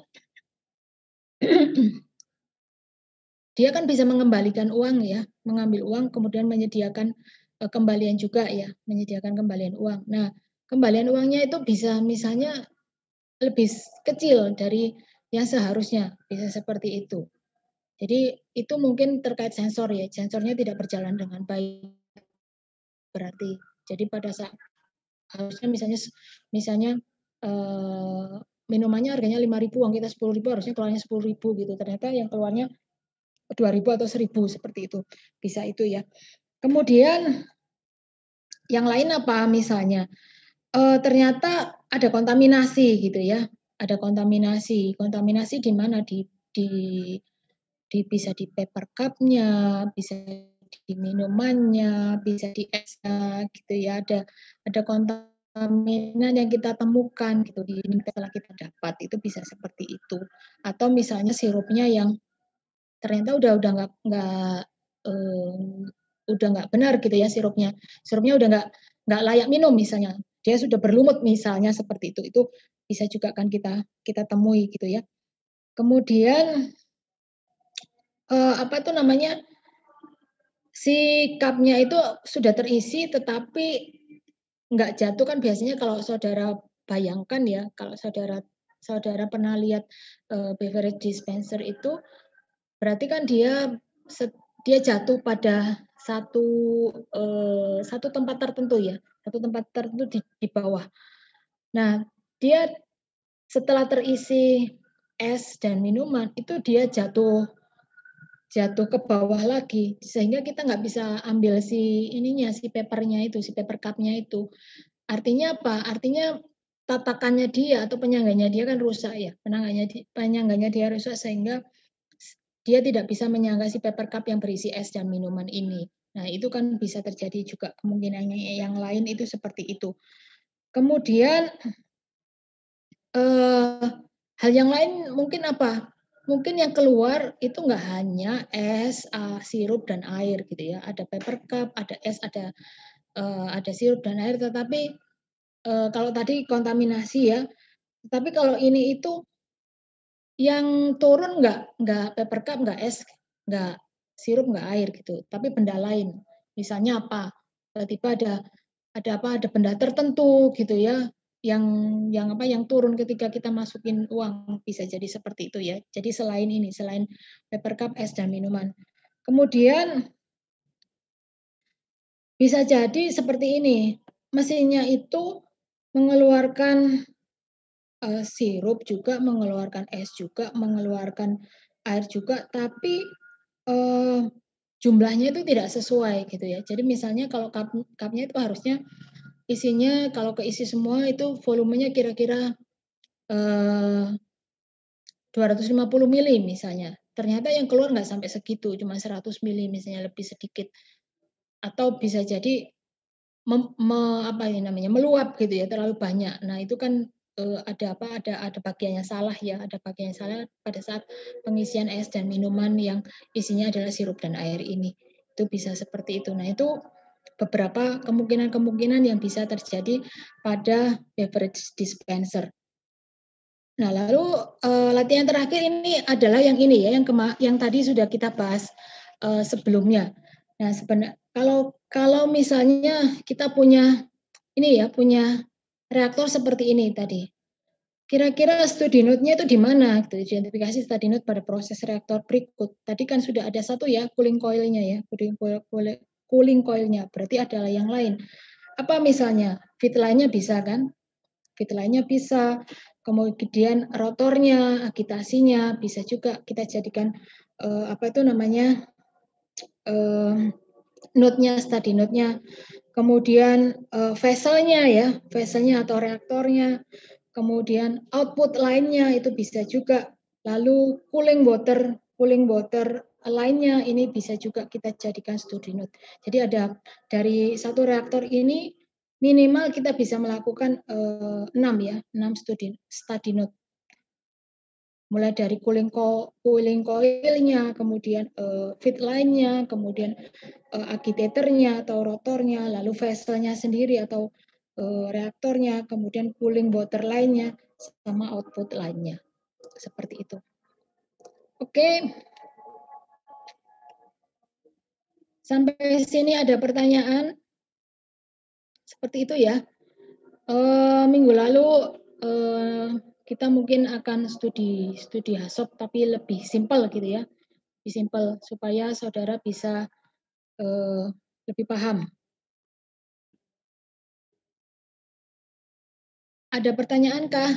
dia kan bisa mengembalikan uang ya, mengambil uang kemudian menyediakan, kembalian juga ya, menyediakan kembalian uang. Nah, kembalian uangnya itu bisa misalnya lebih kecil dari yang seharusnya, bisa seperti itu. Jadi itu mungkin terkait sensor ya, sensornya tidak berjalan dengan baik berarti. Jadi pada saat harusnya misalnya, eee, minumannya harganya 5.000 uang kita 10.000 harusnya keluarnya 10.000 gitu, ternyata yang keluarnya 2.000 atau 1.000 seperti itu, bisa itu ya. Kemudian yang lain apa misalnya, ternyata ada kontaminasi gitu ya, ada kontaminasi. Kontaminasi di mana? Di bisa di paper cup-nya, bisa di minumannya, bisa di esnya gitu ya. Ada kontaminan yang kita temukan gitu di setelah kita dapat, itu bisa seperti itu. Atau misalnya sirupnya yang ternyata udah nggak benar gitu ya sirupnya. Sirupnya udah nggak layak minum misalnya. Dia sudah berlumut misalnya seperti itu. Itu bisa juga kan kita temui gitu ya. Kemudian, apa itu namanya, si cup-nya itu sudah terisi tetapi nggak jatuh kan biasanya kalau Saudara bayangkan ya, kalau Saudara Saudara pernah lihat, beverage dispenser itu, berarti kan dia jatuh pada satu tempat tertentu ya, satu tempat tertentu di bawah. Nah, dia setelah terisi es dan minuman, itu dia jatuh jatuh ke bawah lagi, sehingga kita nggak bisa ambil si ininya, si paper-nya itu, si paper cup-nya itu. Artinya apa? Artinya tatakannya dia atau penyangganya dia kan rusak ya, penyangganya dia rusak sehingga dia tidak bisa menyangga si paper cup yang berisi es dan minuman ini. Nah, itu kan bisa terjadi juga kemungkinannya yang lain itu seperti itu. Kemudian, hal yang lain mungkin apa? Mungkin yang keluar itu nggak hanya es, sirup dan air gitu ya. Ada paper cup, ada es, ada sirup dan air, tetapi, kalau tadi kontaminasi ya, tapi kalau ini itu yang turun nggak paper cup, nggak es, nggak sirup, nggak air gitu, tapi benda lain. Misalnya apa, tiba-tiba ada apa, ada benda tertentu gitu ya, yang turun ketika kita masukin uang, bisa jadi seperti itu ya. Jadi selain ini, selain paper cup, es, dan minuman. Kemudian bisa jadi seperti ini, mesinnya itu mengeluarkan sirup juga, mengeluarkan es juga, mengeluarkan air juga, tapi, jumlahnya itu tidak sesuai gitu ya. Jadi misalnya kalau cup-nya itu harusnya isinya kalau keisi semua itu volumenya kira-kira, eee, 250 mili misalnya, ternyata yang keluar nggak sampai segitu, cuma 100 mili misalnya, lebih sedikit. Atau bisa jadi apa ini namanya, meluap gitu ya, terlalu banyak. Nah, itu kan, ada apa, ada bagian yang salah ya, ada bagian yang salah pada saat pengisian es dan minuman yang isinya adalah sirup dan air ini. Itu bisa seperti itu. Nah, itu beberapa kemungkinan-kemungkinan yang bisa terjadi pada beverage dispenser. Nah, lalu, latihan terakhir ini adalah yang ini ya, yang tadi sudah kita bahas, sebelumnya. Nah, kalau misalnya kita punya ini ya, punya reaktor seperti ini tadi, kira-kira study node-nya itu di mana gitu, identifikasi study node pada proses reaktor berikut. Tadi kan sudah ada satu ya, cooling coil-nya ya, cooling coil-nya, berarti adalah yang lain. Apa misalnya? Feed line-nya bisa kan? Feed line-nya bisa, kemudian rotornya, agitasinya, bisa juga kita jadikan, apa itu namanya, node-nya, study node-nya. Kemudian, vessel-nya ya, vessel-nya atau reaktornya, kemudian output line-nya itu bisa juga. Lalu cooling water line-nya ini bisa juga kita jadikan study node. Jadi ada dari satu reaktor ini Minimal kita bisa melakukan 6 ya, 6 study note. Mulai dari cooling coil-nya, kemudian feed line-nya, kemudian agitatornya atau rotornya, lalu vessel-nya sendiri atau reaktornya, kemudian cooling water line-nya, sama output line-nya. Seperti itu. Oke. Sampai sini ada pertanyaan? Seperti itu ya. Minggu lalu kita mungkin akan studi HASOP tapi lebih simpel gitu ya. Lebih simpel supaya saudara bisa lebih paham. Ada pertanyaankah?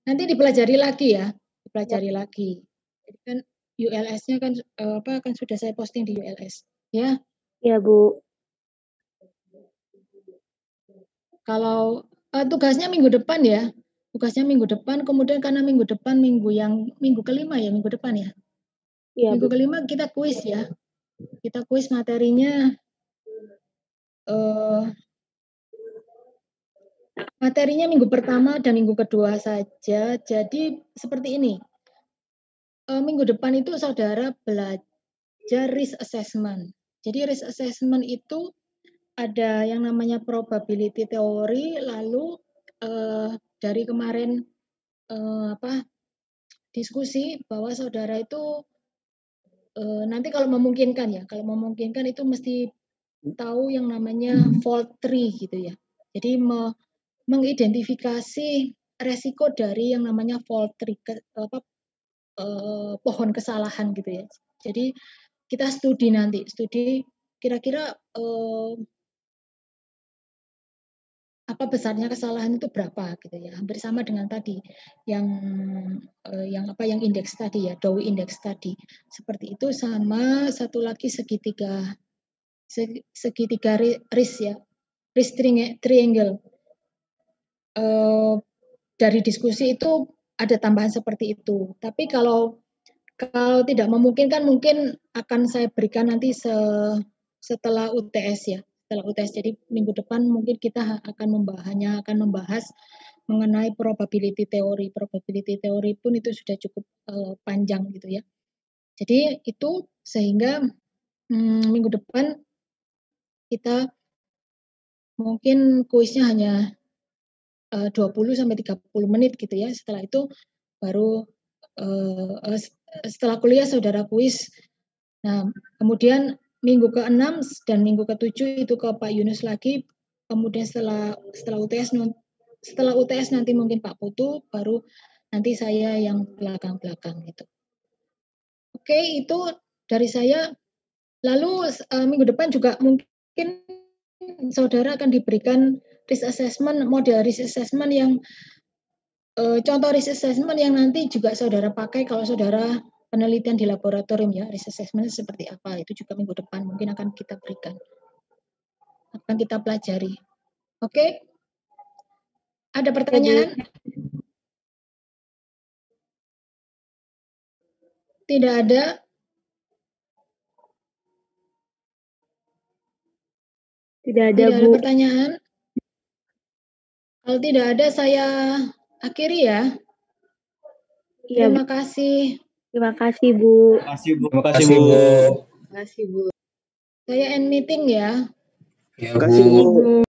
Nanti dipelajari lagi ya, dipelajari lagi. Jadi kan ULS-nya kan kan sudah saya posting di ULS, ya. Iya, Bu. Kalau tugasnya minggu depan ya, tugasnya minggu depan. Kemudian karena minggu depan minggu kelima ya, minggu depan ya. Iya, Minggu Bu. kelima kita kuis ya. Kita kuis materinya. Materinya minggu pertama dan minggu kedua saja. Jadi seperti ini. Minggu depan itu saudara belajar risk assessment. Jadi risk assessment itu ada yang namanya probability theory, lalu dari kemarin diskusi bahwa saudara itu nanti kalau memungkinkan ya, kalau memungkinkan itu mesti tahu yang namanya fault tree gitu ya. Jadi mengidentifikasi resiko dari yang namanya fault tree, pohon kesalahan gitu ya. Jadi kita studi kira-kira apa besarnya kesalahan itu berapa gitu ya, hampir sama dengan tadi yang indeks tadi ya, Dow index tadi seperti itu. Sama satu lagi segitiga risk ya, risk triangle. Dari diskusi itu ada tambahan seperti itu. Tapi kalau tidak memungkinkan mungkin akan saya berikan nanti setelah UTS ya. Setelah UTS, jadi minggu depan mungkin kita akan membahas mengenai probability theory. Probability theory pun itu sudah cukup panjang gitu ya. Jadi itu sehingga minggu depan kita mungkin kuisnya hanya 20-30 menit gitu ya. Setelah itu baru setelah kuliah saudara kuis. Nah, kemudian minggu ke-6 dan minggu ke-7 itu ke Pak Yunus lagi. Kemudian setelah UTS nanti mungkin Pak Putu, baru nanti saya yang belakang-belakang gitu. Oke, itu dari saya. Lalu minggu depan juga mungkin saudara akan diberikan risk assessment, model risk assessment yang contoh risk assessment yang nanti juga saudara pakai kalau saudara penelitian di laboratorium ya. Risk assessment seperti apa, itu juga minggu depan mungkin akan kita berikan, akan kita pelajari. Oke? Ada pertanyaan? Tidak ada? Tidak ada, Tidak ada Bu. pertanyaan? Kalau tidak ada, saya akhiri ya. Iya, Terima kasih. Terima kasih, Bu. Terima kasih, Bu. Terima kasih, Bu. Saya end meeting ya. Terima kasih, Bu.